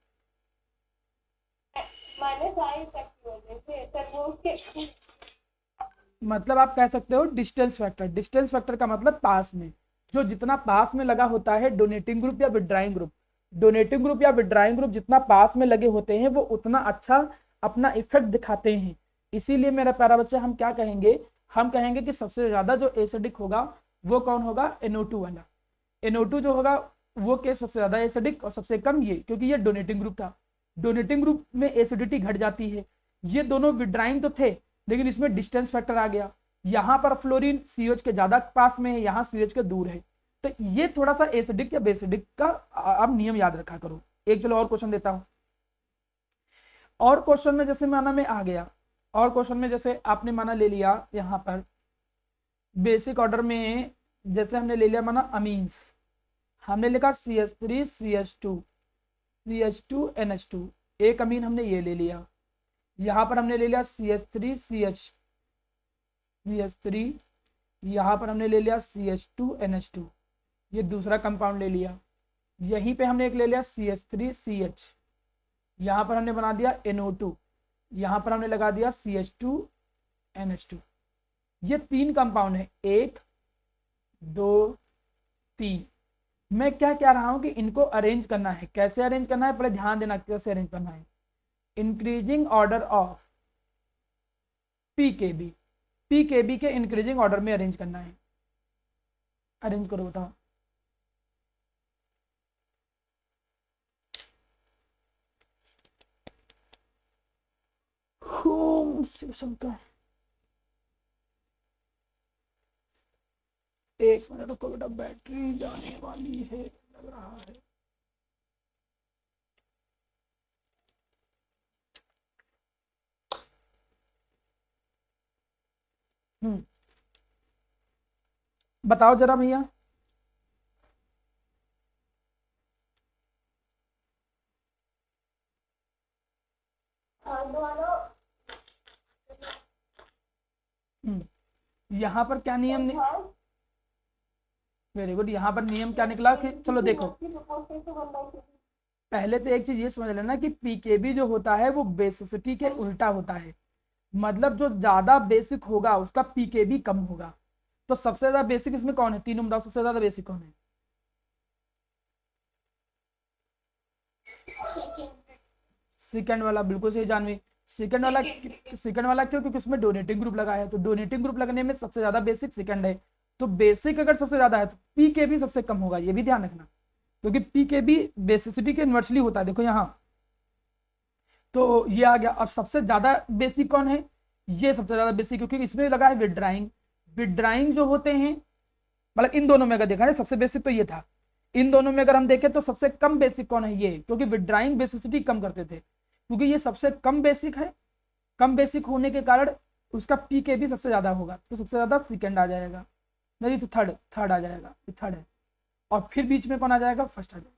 मतलब आप कह सकते हो डिस्टेंस फैक्टर। डिस्टेंस फैक्टर का मतलब पास में, जो जितना पास में लगा होता है डोनेटिंग ग्रुप या विड्राइंग ग्रुप, डोनेटिंग ग्रुप या विड्राइंग ग्रुप जितना पास में लगे होते हैं वो उतना अच्छा अपना इफेक्ट दिखाते हैं। इसीलिए मेरा प्यारा बच्चा हम क्या कहेंगे? हम कहेंगे कि सबसे ज्यादा जो एसिडिक होगा वो कौन होगा? NO2 वाला। NO2 जो होगा वो केस सबसे ज्यादा एसिडिक और सबसे कम ये, क्योंकि ये डोनेटिंग ग्रुप था। डोनेटिंग ग्रुप में एसिडिटी घट जाती है। ये दोनों विड्राइंग तो थे, लेकिन इसमें डिस्टेंस फैक्टर आ गया। यहाँ पर फ्लोरीन सीएच के ज्यादा पास में है, यहाँ सीएच के दूर है। तो ये थोड़ा सा एसिडिक या बेसिडिक का आप नियम याद रखा करो। एक चलो और क्वेश्चन देता हूं। और क्वेश्चन में जैसे माना में आ गया, और क्वेश्चन में जैसे आपने माना ले लिया यहाँ पर बेसिक ऑर्डर में, जैसे हमने ले लिया माना अमीन्स, हमने लिखा CH3 CH2 CH2 NH2, एक अमीन हमने ये ले लिया। यहाँ पर हमने ले लिया CH3 CH3, यहाँ पर हमने ले लिया CH2 NH2, ये दूसरा कंपाउंड ले लिया। यहीं पे हमने एक ले लिया CH3 CH, यहाँ पर हमने बना दिया NO2, यहाँ पर हमने लगा दिया CH2 NH2। ये तीन कंपाउंड है, 1 2 3। मैं क्या कह रहा हूं कि इनको अरेंज करना है। कैसे अरेंज करना है, पहले ध्यान देना कैसे अरेंज करना है। Increasing order of pKb, pKb के इंक्रीजिंग ऑर्डर में अरेंज करना है। अरेंज करो, बताओ। ओम शिव शंकर। एक मिनट रुको बेटा, बैटरी जाने वाली है लग रहा है। बताओ जरा भैया। यहाँ पर क्या नियम वेरी गुड। यहाँ पर नियम क्या निकला कि चलो देखो, पहले तो एक चीज ये समझ लेना कि पीकेबी जो होता है वो बेसिसिटी के उल्टा होता है। मतलब जो ज्यादा बेसिक होगा उसका पीकेबी कम होगा। तो सबसे ज्यादा बेसिक इसमें कौन है, तीनों में बताओ सबसे ज्यादा बेसिक कौन है? सेकंड वाला, बिल्कुल सही जानवी। सेकंड वाला, सेकंड वाला क्यों? क्योंकि उसमें डोनेटिंग ग्रुप लगा है, तो डोनेटिंग ग्रुप लगने में सबसे ज्यादा बेसिक सेकंड है। तो बेसिक अगर सबसे ज्यादा है तो पीकेबी सबसे कम होगा, ये भी ध्यान रखना, क्योंकि पीकेबी बेसिसिटी के इन्वर्सली होता है। देखो यहाँ तो ये आ गया। अब सबसे ज्यादा बेसिक कौन है? ये सबसे ज्यादा बेसिक, क्योंकि इसमें लगा है विड्राइंग। विड्राइंग जो होते हैं, मतलब इन दोनों में अगर देखा जाए सबसे बेसिक तो ये था। इन दोनों में अगर हम देखें तो सबसे कम बेसिक कौन है? ये, क्योंकि विड्राइंग बेसिसिटी कम करते थे, क्योंकि ये सबसे कम बेसिक है। कम बेसिक होने के कारण उसका पीके भी सबसे ज्यादा होगा, तो सबसे ज्यादा सेकंड आ जाएगा, नहीं तो थर्ड आ जाएगा, थर्ड है। और फिर बीच में कौन आ जाएगा? फर्स्ट आ जाएगा।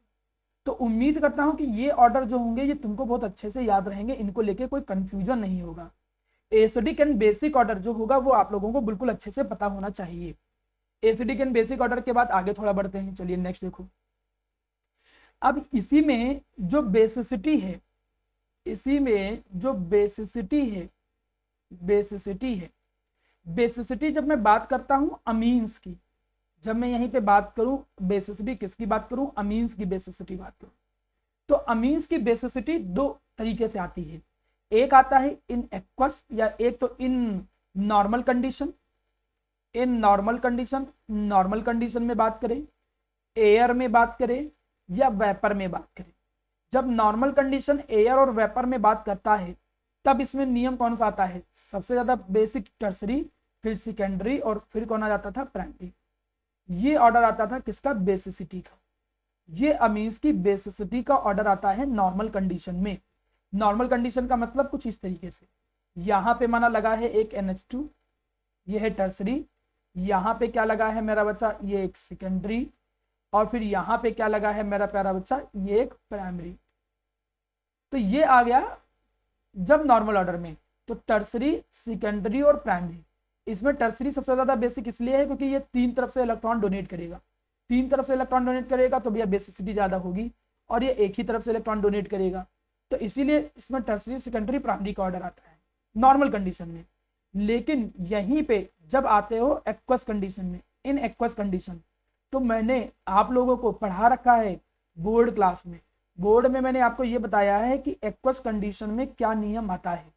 तो उम्मीद करता हूं कि ये ऑर्डर जो होंगे ये तुमको बहुत अच्छे से याद रहेंगे, इनको लेके कोई कंफ्यूजन नहीं होगा। एसिडिक एंड बेसिक ऑर्डर जो होगा वो आप लोगों को बिल्कुल अच्छे से पता होना चाहिए। एसिडिक एंड बेसिक ऑर्डर के बाद आगे थोड़ा बढ़ते हैं। चलिए नेक्स्ट देखो। अब इसी में जो बेसिसिटी है, इसी में जो बेसिसिटी है, बेसिसिटी जब मैं बात करता हूं अमीन्स की, जब मैं यहीं पे बात करूं बेसिसिटी किसकी बात करूं? अमीन्स की बेसिसिटी बात करूं, तो अमीन्स की बेसिसिटी दो तरीके से आती है। एक आता है इन एक्वस, या एक तो in normal condition. In normal condition, normal condition में बात करें, एयर में बात करें या वेपर में बात करें। जब नॉर्मल कंडीशन एयर और वेपर में बात करता है तब इसमें नियम कौन सा आता है? सबसे ज्यादा बेसिक टर्सरी, फिर सेकेंडरी और फिर कौन आ जाता था? प्राइमरी। ये ऑर्डर आता था किसका? बेसिसिटी का। ये अमीन्स की बेसिसिटी का ऑर्डर आता है नॉर्मल कंडीशन में। नॉर्मल कंडीशन का मतलब कुछ इस तरीके से, यहाँ पे माना लगा है एक NH2, ये है टर्सरी। यहाँ पे क्या लगा है मेरा बच्चा? ये एक सेकेंडरी। और फिर यहाँ पे क्या लगा है मेरा प्यारा बच्चा? ये एक प्राइमरी। तो ये आ गया जब नॉर्मल ऑर्डर में। तो टर्सरी, सेकेंडरी और प्राइमरी। इसमें टर्सरी सबसे ज्यादा बेसिक इसलिए है क्योंकि ये तीन तरफ से इलेक्ट्रॉन डोनेट करेगा। तीन तरफ से इलेक्ट्रॉन डोनेट करेगा तो भैया बेसिसिटी ज्यादा होगी, और ये एक ही तरफ से इलेक्ट्रॉन डोनेट करेगा, तो इसीलिए इसमें टर्सरी, सेकेंडरी, प्राइमरी का ऑर्डर आता है नॉर्मल कंडीशन में। लेकिन यहीं पे जब आते हो एक्वस कंडीशन में, इन एक्वस कंडीशन, तो मैंने आप लोगों को पढ़ा रखा है बोर्ड क्लास में। बोर्ड में मैंने आपको ये बताया है कि एक्वस कंडीशन में क्या नियम आता है।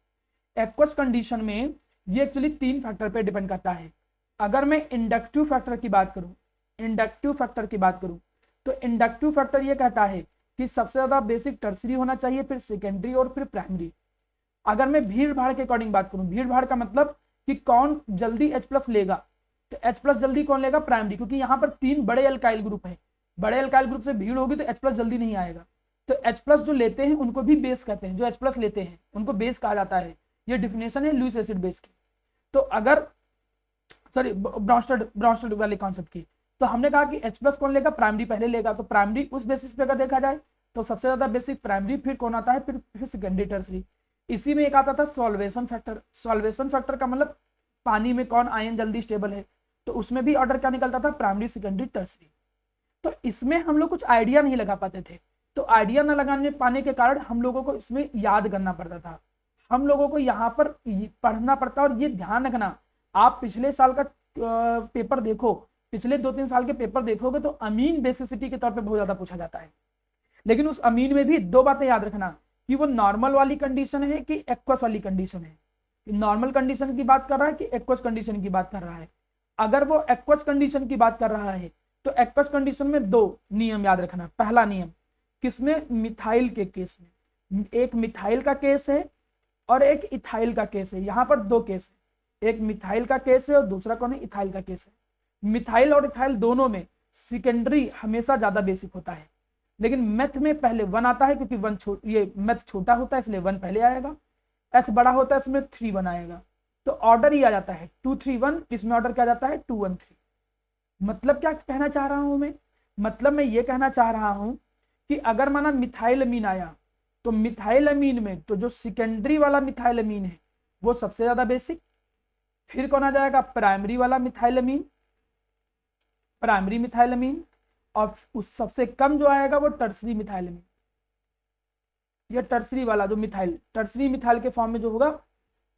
एक्वस कंडीशन में ये एक्चुअली तीन फैक्टर पे डिपेंड करता है। अगर मैं इंडक्टिव फैक्टर की बात करूं, इंडक्टिव फैक्टर की बात करूं, तो इंडक्टिव फैक्टर ये कहता है कि सबसे ज्यादा बेसिक टर्सरी होना चाहिए, फिर सेकेंडरी और फिर प्राइमरी। अगर मैं भीड़ भाड़ के अकॉर्डिंग बात करूं, भीड़ भाड़ का मतलब कि कौन जल्दी H+ लेगा, तो H+ जल्दी कौन लेगा, प्राइमरी, क्योंकि यहाँ पर 3 बड़े अल्काइल ग्रुप है, बड़े अल्काइल ग्रुप से भीड़ होगी तो H+ जल्दी नहीं आएगा। तो H+ जो लेते हैं उनको भी बेस कहते हैं, जो H+ लेते हैं उनको बेस कहा जाता है। ये डिफिनेशन है लुईस एसिड बेस की। तो अगर सॉरी ब्रॉन्स्टेड वाले कॉन्सेप्ट की, तो हमने कहा कि H+ कौन लेगा, प्राइमरी पहले लेगा। तो प्राइमरी उस बेसिस पे अगर देखा जाए तो सबसे ज्यादा बेसिक प्राइमरी, फिर कौन आता है, फिर सेकेंडरी टर्सरी। इसी में एक आता था सॉल्वेशन फैक्टर। सॉल्वेशन फैक्टर का मतलब पानी में कौन आयन जल्दी स्टेबल है, तो उसमें भी ऑर्डर क्या निकलता था, प्राइमरी सेकेंडरी टर्सरी। तो इसमें हम लोग कुछ आइडिया नहीं लगा पाते थे, तो आइडिया न लगाने पाने के कारण हम लोगों को इसमें याद करना पड़ता था। हम लोगों को यहाँ पर पढ़ना पड़ता, और ये ध्यान रखना, आप पिछले साल का पेपर देखो, पिछले 2-3 साल के पेपर देखोगे तो अमीन बेसिसिटी के तौर पे बहुत ज्यादा पूछा जाता है। लेकिन उस अमीन में भी 2 बातें याद रखना, कि वो नॉर्मल वाली कंडीशन है कि एक्वस वाली कंडीशन है। नॉर्मल कंडीशन की बात कर रहा है कि एक्वस कंडीशन की बात कर रहा है। अगर वो एक्वस कंडीशन की बात कर रहा है तो एक्वस कंडीशन में 2 नियम याद रखना। पहला नियम किसमें, मिथाइल के केस में, एक मिथाइल का केस है और एक इथाइल का केस है। यहाँ पर 2 केस है, एक मिथाइल का केस है और दूसरा कौन है, इथाइल का केस है। मिथाइल और इथाइल दोनों में सेकेंडरी हमेशा ज्यादा बेसिक होता है, लेकिन मैथ में पहले 1 आता है, क्योंकि ये मैथ छोटा होता है इसलिए 1 पहले आएगा, एच बड़ा होता है इसमें 3-1 आएगा। तो ऑर्डर ही आ जाता है 2-3-1, इसमें ऑर्डर क्या जाता है 2-1-3। मतलब क्या कहना चाह रहा हूं मैं, मतलब मैं ये कहना चाह रहा हूं कि अगर माना मिथाइल अमीन आया, तो मिथाइल अमीन में तो जो सेकेंडरी वाला मिथाइल अमीन है वो सबसे ज्यादा बेसिक, फिर कौन आ जाएगा, प्राइमरी वाला मिथाइल अमीन, प्राइमरी मिथाइल अमीन, और उस सबसे कम जो आएगा वो टर्सरी मिथाइल अमीन। ये टर्सरी वाला जो मिथाइल, टर्सरी मिथाइल के फॉर्म में जो होगा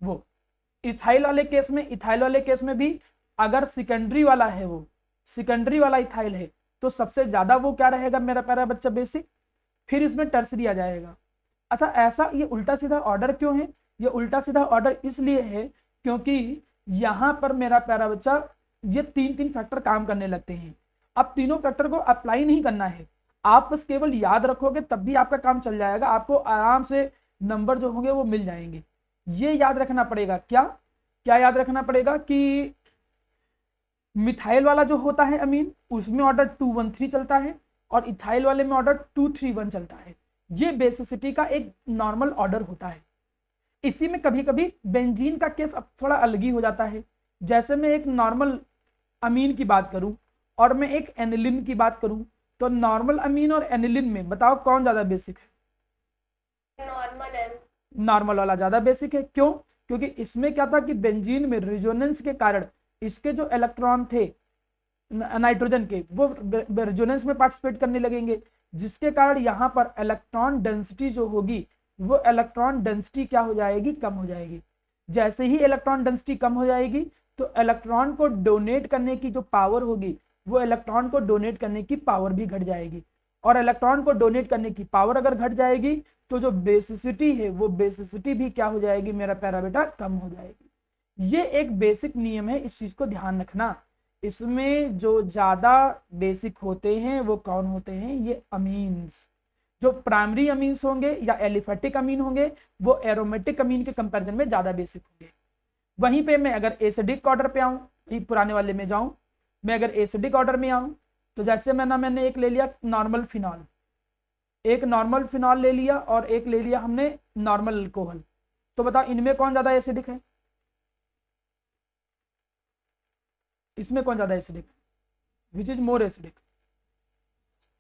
वो। इथाइल वाले केस में, इथाइल वाले केस में भी अगर सेकेंडरी वाला है, वो सेकेंडरी वाला इथाइल है, तो सबसे ज्यादा वो क्या रहेगा मेरा प्यारा बच्चा, बेसिक, फिर इसमें टर्सरी आ जाएगा। अच्छा, ऐसा ये उल्टा सीधा ऑर्डर क्यों है, ये उल्टा सीधा ऑर्डर इसलिए है क्योंकि यहां पर मेरा प्यारा बच्चा ये 3-3 फैक्टर काम करने लगते हैं। अब तीनों फैक्टर को अप्लाई नहीं करना है, आप बस केवल याद रखोगे तब भी आपका काम चल जाएगा, आपको आराम से नंबर जो होंगे वो मिल जाएंगे। ये याद रखना पड़ेगा, क्या क्या याद रखना पड़ेगा कि मिथाइल वाला जो होता है अमीन, उसमें ऑर्डर 2-1-3 चलता है, और इथाइल वाले में ऑर्डर 2-3-1 चलता है। ये बेसिसिटी का एक नॉर्मल ऑर्डर होता है। इसी में कभी कभी बेंजीन का केस अब थोड़ा अलग ही हो जाता है। जैसे मैं एक नॉर्मल अमीन की बात करूं और मैं एक एनिलिन की बात करूं, तो नॉर्मल अमीन और एनिलिन में बताओ कौन ज्यादा बेसिक है, नॉर्मल है, नॉर्मल वाला ज्यादा बेसिक है। क्यों, क्योंकि इसमें क्या था कि बेंजीन में रेजोनेंस के कारण इसके जो इलेक्ट्रॉन थे नाइट्रोजन के, वो रेजोनेंस में पार्टिसिपेट करने लगेंगे, जिसके कारण यहाँ पर इलेक्ट्रॉन डेंसिटी जो होगी वो इलेक्ट्रॉन डेंसिटी क्या हो जाएगी, कम हो जाएगी। जैसे ही इलेक्ट्रॉन डेंसिटी कम हो जाएगी तो इलेक्ट्रॉन को डोनेट करने की जो पावर होगी, वो इलेक्ट्रॉन को डोनेट करने की पावर भी घट जाएगी, और इलेक्ट्रॉन को डोनेट करने की पावर अगर घट जाएगी तो जो बेसिसिटी है वो बेसिसिटी भी क्या हो जाएगी मेरा प्यारा बेटा, कम हो जाएगी। ये एक बेसिक नियम है, इस चीज को ध्यान रखना। इसमें जो ज्यादा बेसिक होते हैं वो कौन होते हैं, ये अमीन्स। जो प्राइमरी अमीन्स होंगे या एलिफेटिक अमीन होंगे वो एरोमेटिक अमीन के कंपैरिजन में ज्यादा बेसिक होंगे। वहीं पे मैं अगर एसिडिक ऑर्डर पे आऊं, पुराने वाले में जाऊं, मैं अगर एसिडिक ऑर्डर में आऊं तो जैसे मैंने एक ले लिया नॉर्मल फिनॉल, एक नॉर्मल फिनॉल ले लिया और एक ले लिया हमने नॉर्मल अल्कोहल, तो बताओ इनमें कौन ज्यादा एसिडिक है, इसमें कौन ज्यादा acidic, which is more acidic,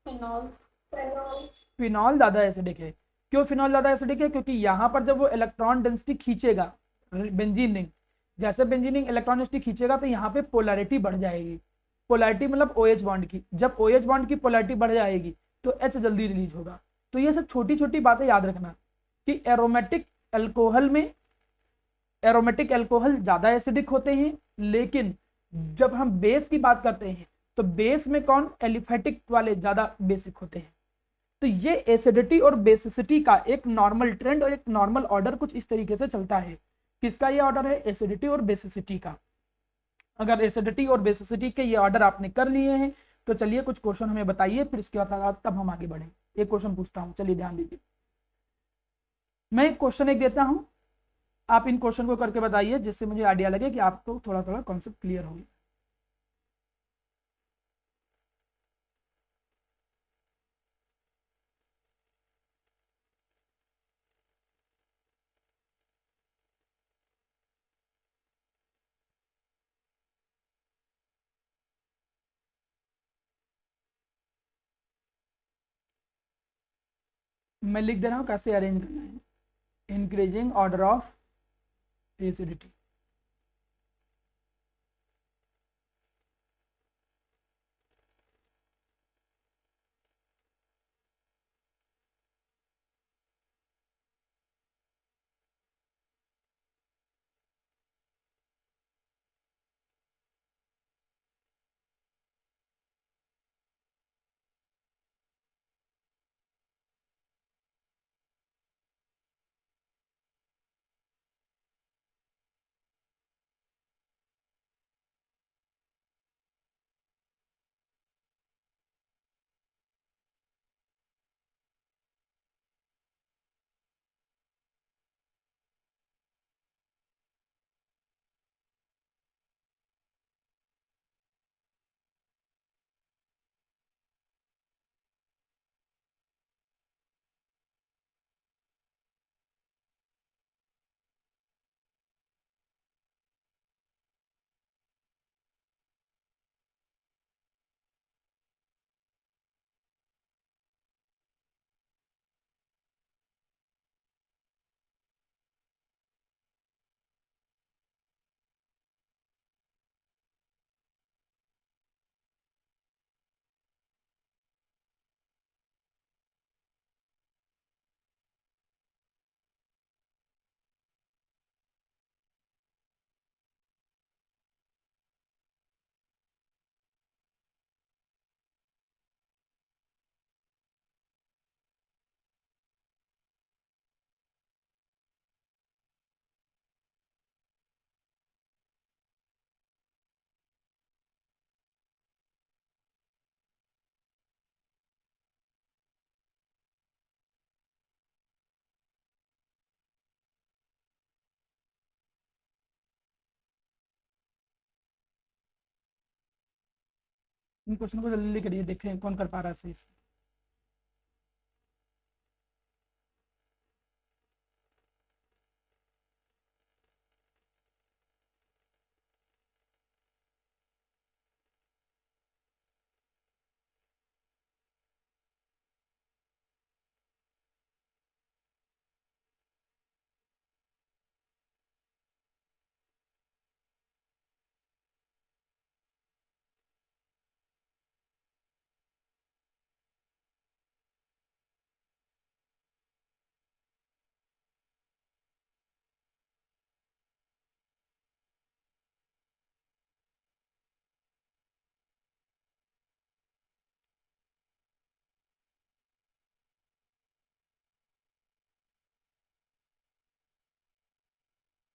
phenol, phenol, phenol ज्यादा एसिडिक है। क्यों फिनॉल ज्यादा एसिडिक है, क्योंकि यहाँ पर जब वो इलेक्ट्रॉन डेंसिटी खींचेगा बेंजीन रिंग, जैसे बेंजीन रिंग इलेक्ट्रॉन डेंसिटी खींचेगा तो यहाँ पे पोलैरिटी बढ़ जाएगी। पोलैरिटी मतलब OH बॉन्ड की, जब OH बॉन्ड की पोलैरिटी बढ़ जाएगी तो H जल्दी रिलीज होगा। तो ये सब छोटी छोटी बातें याद रखना कि एरोमेटिक अल्कोहल में, एरोमेटिक अल्कोहल ज्यादा एसिडिक होते हैं, लेकिन जब हम बेस की बात करते हैं तो बेस में कौन, एलिफेटिक वाले ज्यादा बेसिक होते हैं। तो ये एसिडिटी और बेसिसिटी का एक नॉर्मल ट्रेंड और एक नॉर्मल ऑर्डर कुछ इस तरीके से चलता है। किसका ये ऑर्डर है, एसिडिटी और बेसिसिटी का। अगर एसिडिटी और बेसिसिटी के ये ऑर्डर आपने कर लिए हैं तो चलिए कुछ क्वेश्चन हमें बताइए, फिर इसके बाद तब हम आगे बढ़ें। एक क्वेश्चन पूछता हूँ, चलिए ध्यान दीजिए। मैं एक क्वेश्चन एक देता हूँ, आप इन क्वेश्चन को करके बताइए, जिससे मुझे आइडिया लगे कि आपको थोड़ा थोड़ा कॉन्सेप्ट क्लियर हो। मैं लिख दे रहा हूँ कैसे अरेंज करना है। Increasing order of acidity. In question को जल्दी करिए, देखें कौन कर पा रहा है सही से।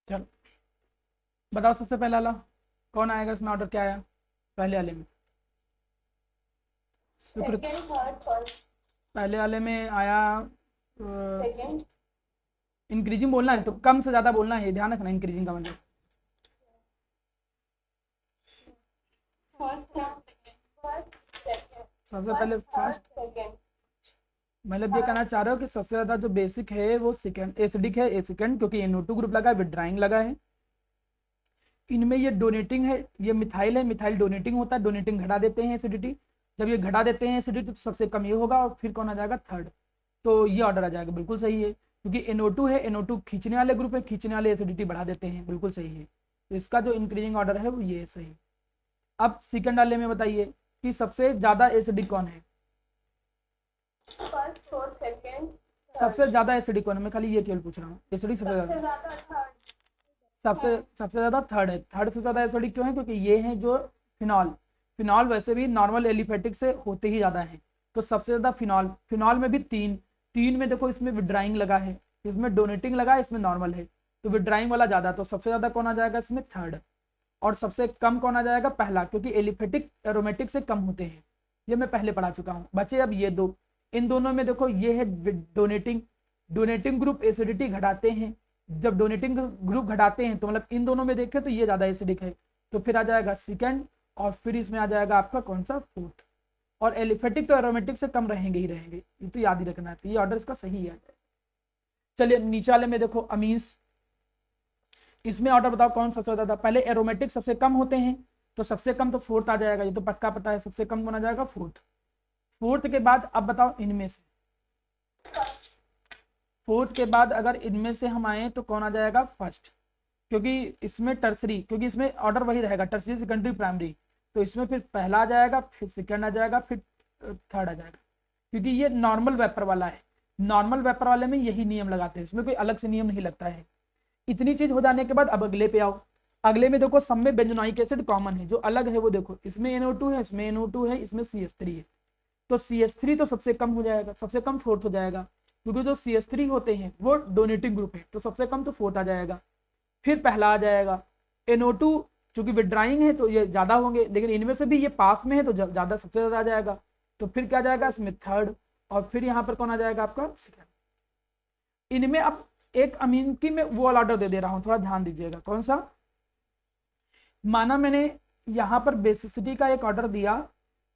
चलो बताओ, सबसे पहला वाला कौन आएगा इसमें? ऑर्डर क्या आया पहले वाले में? स्वीकृत। सेकंड, थर्ड, फर्स्ट, पहले वाले में आया सेकंड, इंक्रीजिंग बोलना है, तो कम से ज़्यादा बोलना है, ध्यान रखना इंक्रीजिंग का मतलब। फर्स्ट, फर्स्ट, सेकंड, सबसे पहले फर्स्ट, सेकंड, मतलब ये कहना चाह रहे हो कि सबसे ज़्यादा जो बेसिक है वो सेकंड एसिडिक है, ए सेकंड, क्योंकि NO2 ग्रुप लगा है, विड्राइंग लगा है। इनमें ये डोनेटिंग है, ये मिथाइल है, मिथाइल डोनेटिंग होता है, डोनेटिंग घटा देते हैं एसिडिटी। जब ये घटा देते हैं एसिडिटी तो सबसे कम ये होगा, और फिर कौन आ जाएगा? थर्ड। तो ये ऑर्डर आ जाएगा, बिल्कुल सही है, क्योंकि NO2 है, NO2 खींचने वाले ग्रुप है, खींचने वाले एसिडिटी बढ़ा देते हैं, बिल्कुल सही है। तो इसका जो इंक्रीजिंग ऑर्डर है वो ये है, सही। अब सेकंड वाले में बताइए कि सबसे ज़्यादा एसिडिक कौन है? फर्स्ट, फोर्थ, सेकंड, सबसे ज़्यादा एसिडिक कौन है? मैं खाली ये केवल पूछ रहा हूँ, एसिडिक सबसे ज़्यादा। ज्यादा थर्ड, सबसे ज़्यादा थर्ड है। थर्ड सबसे ज़्यादा एसिडिक क्यों है? क्योंकि ये हैं जो फिनॉल। फिनॉल वैसे भी नॉर्मल एलिफेटिक से होते ही ज़्यादा है, तो सबसे ज़्यादा फिनॉल। फिनॉल में भी तीन, तीन में देखो इसमें विड्राइंग लगा है, इसमें डोनेटिंग लगा है, इसमें नॉर्मल है, तो विड्राइंग वाला ज़्यादा, तो सबसे ज़्यादा कौन आ जाएगा इसमें? थर्ड। और सबसे कम कौन आ जाएगा? पहला, क्योंकि एलिफेटिक एरोमेटिक से कम होते हैं, ये मैं पहले पढ़ा चुका हूँ। बचे अब ये दो, इन दोनों में देखो ये है डोनेटिंग ग्रुप एसिडिटी घटाते हैं। जब डोनेटिंग ग्रुप घटाते हैं तो मतलब इन दोनों में देखें तो ये ज्यादा एसिडिक है, तो फिर आ जाएगा सेकंड, और फिर इसमें आ जाएगा आपका कौन सा, फोर्थ। और एलिफेटिक तो एरोमेटिक से कम रहेंगे ही रहेंगे, ये तो याद ही रखना है, तो ये ऑर्डर इसका सही है। चलिए नीचे वाले में देखो अमीन्स, इसमें ऑर्डर बताओ कौन सबसे ज्यादा, पहले एरोमेटिक सबसे कम होते हैं, तो सबसे कम तो फोर्थ आ जाएगा, ये तो पक्का पता है, सबसे कम कौन आ जाएगा, फोर्थ। फोर्थ के बाद अब बताओ इनमें से, फोर्थ के बाद अगर इनमें से हम आए तो कौन आ जाएगा, फर्स्ट, क्योंकि इसमें टर्सरी, क्योंकि इसमें ऑर्डर वही रहेगा, टर्सरी सेकेंडरी प्राइमरी, तो इसमें फिर पहला आ जाएगा, फिर सेकंड आ जाएगा, फिर थर्ड आ जाएगा, क्योंकि ये नॉर्मल वेपर वाला है। नॉर्मल वेपर वाले में यही नियम लगाते हैं, इसमें कोई अलग से नियम नहीं लगता है। इतनी चीज हो जाने के बाद अब अगले पे आओ। अगले में देखो सब में बेंजोनाइक एसिड कॉमन है, जो अलग है वो देखो, इसमें NO2 है, इसमें NO2 है, इसमें CH3 है, तो CH3 तो सबसे कम हो जाएगा, सबसे कम फोर्थ हो जाएगा, क्योंकि जो CH3 होते हैं वो डोनेटिंग ग्रुप है, तो सबसे कम तो फोर्थ आ जाएगा। फिर पहला आ जाएगा NO2, चूंकि विड्राइंग है तो ये ज्यादा होंगे, लेकिन इनमें से भी ये पास में है तो ज्यादा, सबसे ज्यादा आ जाएगा, तो फिर क्या जाएगा इसमें थर्ड, और फिर यहाँ पर कौन आ जाएगा आपका, सेकंड। इनमें अब एक अमीन की मैं वो वाला ऑर्डर दे दे रहा हूं, थोड़ा ध्यान दीजिएगा, कौन सा, माना मैंने यहां पर बेसिसिटी का एक ऑर्डर दिया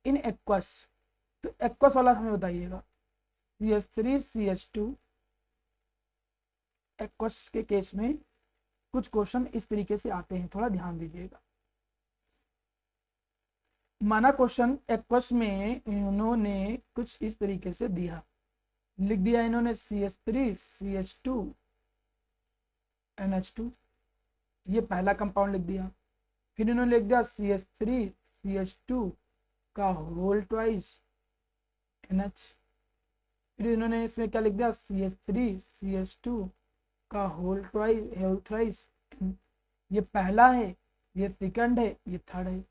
इन एक्वस, तो एक्वस वाला हमें बताइएगा, CH3 CH2, एक्वस के केस में कुछ क्वेश्चन इस तरीके से आते हैं, थोड़ा ध्यान दीजिएगा। माना क्वेश्चन एक्वस में इन्होंने कुछ इस तरीके से दिया, लिख दिया इन्होंने CH3 CH2 NH2, ये पहला कंपाउंड लिख दिया, फिर इन्होंने लिख दिया CH3 CH2 का होल ट्वाइस NH, फिर इन्होंने इसमें क्या लिख दिया, CH3 CH2 का होल थ्राइस, ये पहला है, ये सेकंड है, ये थर्ड है।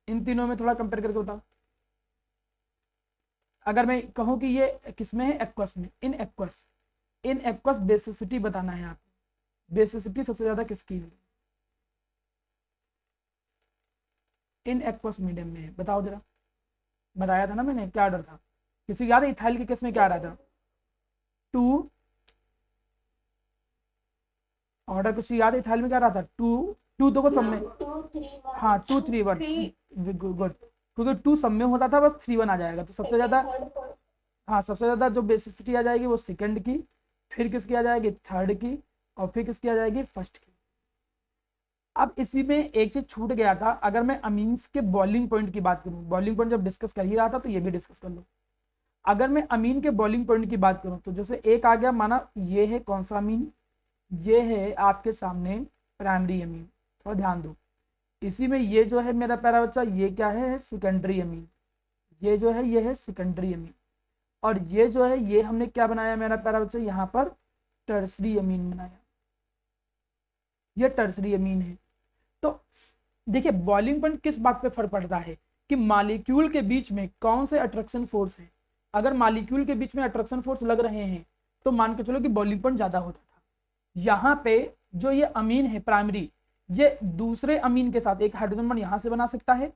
इन तीनों में थोड़ा कंपेयर करके बताओ। अगर मैं कहूं कि ये किसमें है, एक्वस में, इन एक्वस बेसिसिटी बताना है आप, बेसिसिटी सबसे ज्यादा किसकी है, इन एक्वस मीडियम में है, बताओ जरा। बताया था ना मैंने, क्या ऑर्डर था, किसी को याद है इथाइल के केस में क्या आ रहा था, 2, ऑर्डर कुछ याद है इथाइल में क्या रहा था, 2 तो सब में, 2 3 1, हाँ 2 3 1, गुड, क्योंकि 2 सब में होता था, बस 3 1 आ जाएगा, तो सबसे ज्यादा, हाँ सबसे ज्यादा जो बेसिसिटी आ जाएगी वो सेकंड की, फिर किसकी आ जाएगी, थर्ड की, और फिर किसकी आ जाएगी, फर्स्ट की। अब इसी में एक चीज छूट गया था, अगर मैं अमीन्स के बॉइलिंग पॉइंट की बात करूं, बॉइलिंग पॉइंट जब डिस्कस कर ही रहा था तो ये भी डिस्कस कर लो। अगर मैं अमीन के बॉइलिंग पॉइंट की बात करूं तो जैसे एक आ गया, माना ये है कौन सा अमीन, ये है आपके सामने प्राइमरी अमीन, थोड़ा ध्यान दो। इसी में ये जो है मेरा प्यारा बच्चा, ये क्या है, सेकेंडरी अमीन, ये जो है ये है सेकेंडरी अमीन, और ये जो है ये हमने क्या बनाया मेरा प्यारा बच्चा, यहाँ पर टर्सरी अमीन बनाया, ये टर्सरी अमीन है। तो देखिए बॉइलिंग पॉइंट किस बात पे फर्क पड़ता है, कि मॉलिक्यूल के बीच में कौन से अट्रैक्शन फोर्स है। अगर मॉलिक्यूल के बीच में अट्रैक्शन फोर्स लग रहे हैं तो मान के चलो कि बॉइलिंग पॉइंट ज्यादा होता था। यहाँ पे जो ये अमीन है प्राइमरी, ये दूसरे अमीन के साथ एक हाइड्रोजन बॉन्ड यहाँ से बना सकता है,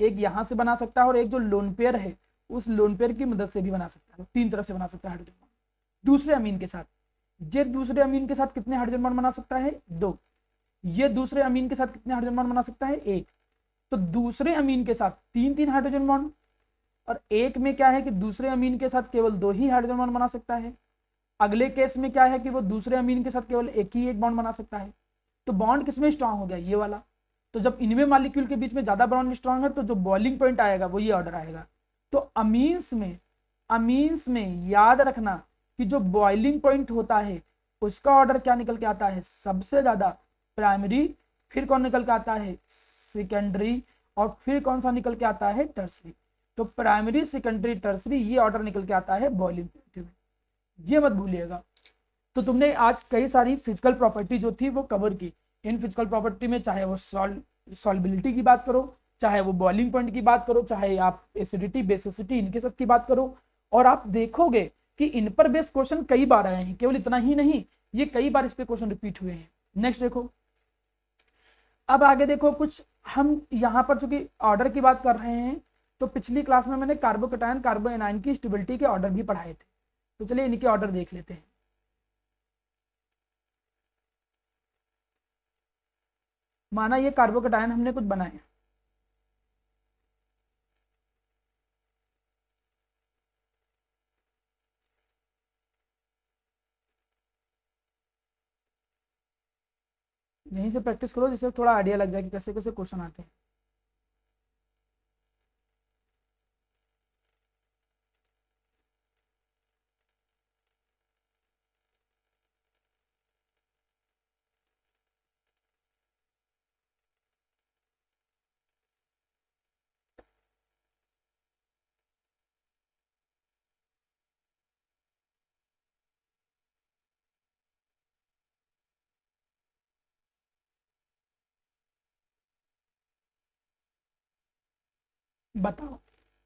एक यहाँ से बना सकता है, और एक जो लोन पेयर है उस लोन पेयर की मदद से भी बना सकता है, 3 तरफ से बना सकता है हाइड्रोजन बॉन्ड दूसरे अमीन के साथ। ये दूसरे अमीन के साथ कितने हाइड्रोजन बॉन्ड बना सकता है, 2। ये दूसरे अमीन के साथ कितने हाइड्रोजन बॉन्ड बना सकता है, 1। तो दूसरे अमीन के साथ 3 हाइड्रोजन बॉन्ड, और एक में क्या है कि दूसरे अमीन के साथ केवल 2 ही हाइड्रोजन बॉन्ड बना सकता है। अगले केस में क्या है कि वो दूसरे अमीन के साथ केवल एक बॉन्ड बना सकता है। तो बॉन्ड किसमें स्ट्रांग हो गया, ये वाला। तो जब इनमें मॉलिक्यूल के बीच में ज्यादा बॉन्ड स्ट्रांग है तो जो बॉइलिंग पॉइंट आएगा वो ये ऑर्डर आएगा। तो अमीन्स में याद रखना कि जो बॉइलिंग पॉइंट होता है उसका ऑर्डर क्या निकल के आता है, सबसे ज्यादा प्राइमरी, फिर कौन निकल के आता है, सेकेंडरी, और फिर कौन सा निकल के आता है, टर्सरी। तो प्राइमरी, सेकेंडरी, टर्सरी, ये ऑर्डर निकल के आता है बॉइलिंग पॉइंट में, ये मत भूलिएगा। तो तुमने आज कई सारी फिजिकल प्रॉपर्टी जो थी वो कवर की। इन फिजिकल प्रॉपर्टी में चाहे वो सॉल्बिलिटी की बात करो, चाहे वो बॉइलिंग पॉइंट की बात करो, चाहे आप एसिडिटी, बेसिसिटी, इनके सब की बात करो, और आप देखोगे कि इन पर बेस्ड क्वेश्चन कई बार आए हैं। केवल इतना ही नहीं, ये कई बार इस पे क्वेश्चन रिपीट हुए हैं। नेक्स्ट देखो, अब आगे देखो कुछ हम यहाँ पर चूंकि ऑर्डर की बात कर रहे हैं तो पिछली क्लास में मैंने कार्बोकैटायन कार्बो एनायन की स्टेबिलिटी के ऑर्डर भी पढ़ाए थे, तो चलिए इनके ऑर्डर देख लेते हैं। माना ये कार्बोकैटायन हमने कुछ बनाए, यहीं से प्रैक्टिस करो जिससे थोड़ा आइडिया लग जाए कि कैसे कैसे क्वेश्चन आते हैं। बताओ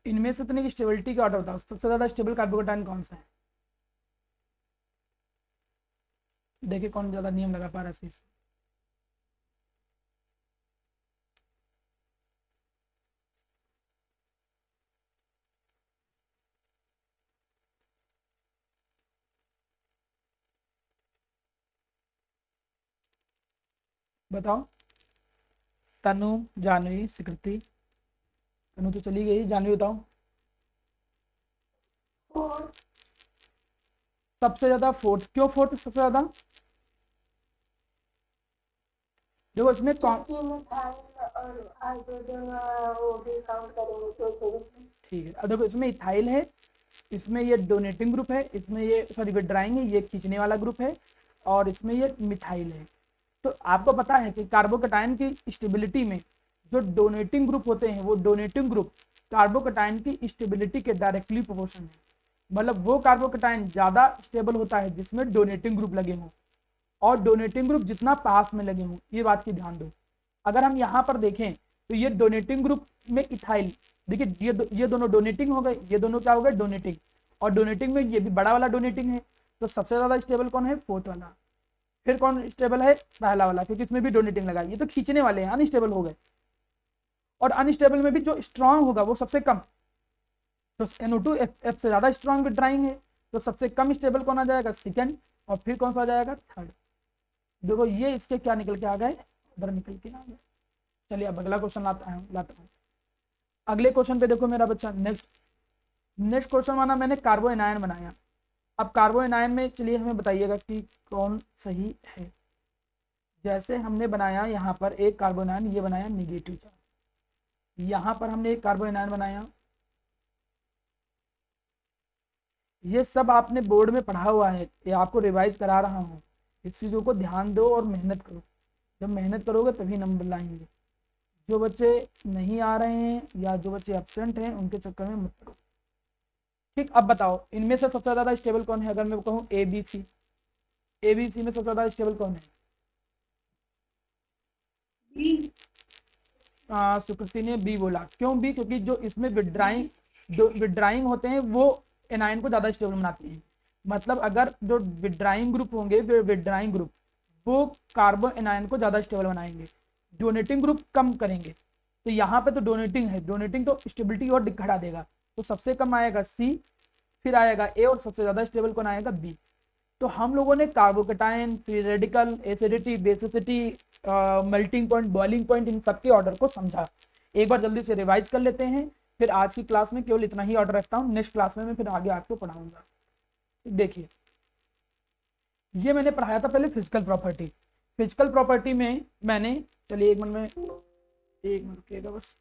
इनमें से इतनी स्टेबिलिटी का ऑर्डर बताओ, सबसे ज्यादा स्टेबल कार्बोकैटायन कौन सा है? देखिए कौन ज्यादा नियम लगा पा रहा है सही से। बताओ, तनु, जानवी, स्वीकृति। तनु तो चली गई, जानवी बताओ। फोर्थ। सबसे ज्यादा फोर्थ, क्यों फोर्थ सबसे ज्यादा? देखो इसमें कौन, क्योंकि मिथाइल और हाइड्रोजन वो भी काउंट करेंगे तो फिर ठीक है, अब देखो इसमें इथाइल है, इसमें ये डोनेटिंग ग्रुप है, इसमें ये सॉरी विड्राइंग है, ये खींचने वाला ग्रुप है, और इसमें ये मिथाइल है। तो आपको पता है कि कार्बोकैटायन की स्टेबिलिटी में जो डोनेटिंग ग्रुप होते हैं वो डोनेटिंग ग्रुप कार्बोकैटायन की स्टेबिलिटी के डायरेक्टली प्रोपोर्शनल है। मतलब वो कार्बोकैटायन ज्यादा स्टेबल होता है जिसमें डोनेटिंग ग्रुप लगे हों, और डोनेटिंग ग्रुप जितना पास में लगे हों, ये बात की ध्यान दो। अगर हम यहाँ पर देखें तो ये डोनेटिंग ग्रुप में इथाइल, देखिए ये दोनों डोनेटिंग हो गए, ये दोनों क्या हो गए डोनेटिंग, और डोनेटिंग में ये भी बड़ा वाला डोनेटिंग है, तो सबसे ज्यादा स्टेबल कौन है? फोर्थ वाला। फिर कौन स्टेबल है? पहला वाला, क्योंकि इसमें भी डोनेटिंग लगा, ये तो खींचने वाले हैं, अनस्टेबल हो गए। और अनस्टेबल में भी जो स्ट्रांग होगा वो सबसे कम, तो NO2 F से ज्यादा स्ट्रांग विड्राइंग है, तो सबसे कम स्टेबल कौन आ जाएगा? सेकंड। और फिर कौन सा आ जाएगा? थर्ड। देखो ये इसके क्या निकल के आ गए? ऑर्डर निकल के आ गए। चलिए अब अगला क्वेश्चन लाता हूँ। अगले क्वेश्चन पे देखो मेरा बच्चा, नेक्स्ट क्वेश्चन माना मैंने कार्बो एनायन बनाया। अब कार्बो एनायन में चलिए हमें बताइएगा कि कौन सही है। जैसे हमने बनाया यहाँ पर एक कार्बो एनायन, ये बनाया निगेटिव चार्ज, यहाँ पर हमने एक कार्बो एनायन बनाया, ये सब आपने बोर्ड में पढ़ा हुआ है, ये आपको रिवाइज करा रहा हूँ, इस चीज़ों को ध्यान दो और मेहनत करो। जब मेहनत करोगे तभी नंबर लाएंगे। जो बच्चे नहीं आ रहे हैं या जो बच्चे एब्सेंट हैं उनके चक्कर में मत पड़ो। ठीक, अब बताओ इनमें से सबसे ज्यादा स्टेबल कौन है? अगर मैं कहूँ ABC, ABC में सबसे ज्यादा स्टेबल कौन है? सुकृति ने बी बोला। क्यों बी? क्योंकि जो इसमें विड्राइंग होते हैं वो एनायन को ज्यादा स्टेबल बनाते हैं। मतलब अगर जो विड्राइंग ग्रुप होंगे, विड्राइंग ग्रुप वो कार्बन एनायन को ज्यादा स्टेबल बनाएंगे, डोनेटिंग ग्रुप कम करेंगे। तो यहाँ पे तो डोनेटिंग है, डोनेटिंग तो स्टेबिलिटी और घटा देगा, तो सबसे कम आएगा C, फिर आएगा A, और सबसे ज्यादा स्टेबल कौन आएगा? B। तो हम लोगों ने carbocation, free radical, acidity, basicity, melting point, boiling point, इन सबके ऑर्डर को समझा। एक बार जल्दी से रिवाइज कर लेते हैं, फिर आज की क्लास में केवल इतना ही ऑर्डर रखता हूँ, नेक्स्ट क्लास में मैं फिर आगे आपको पढ़ाऊंगा। देखिए ये मैंने पढ़ाया था पहले फिजिकल प्रॉपर्टी। फिजिकल प्रॉपर्टी में मैंने, चलिए एक मिनट रुकिएगा बस।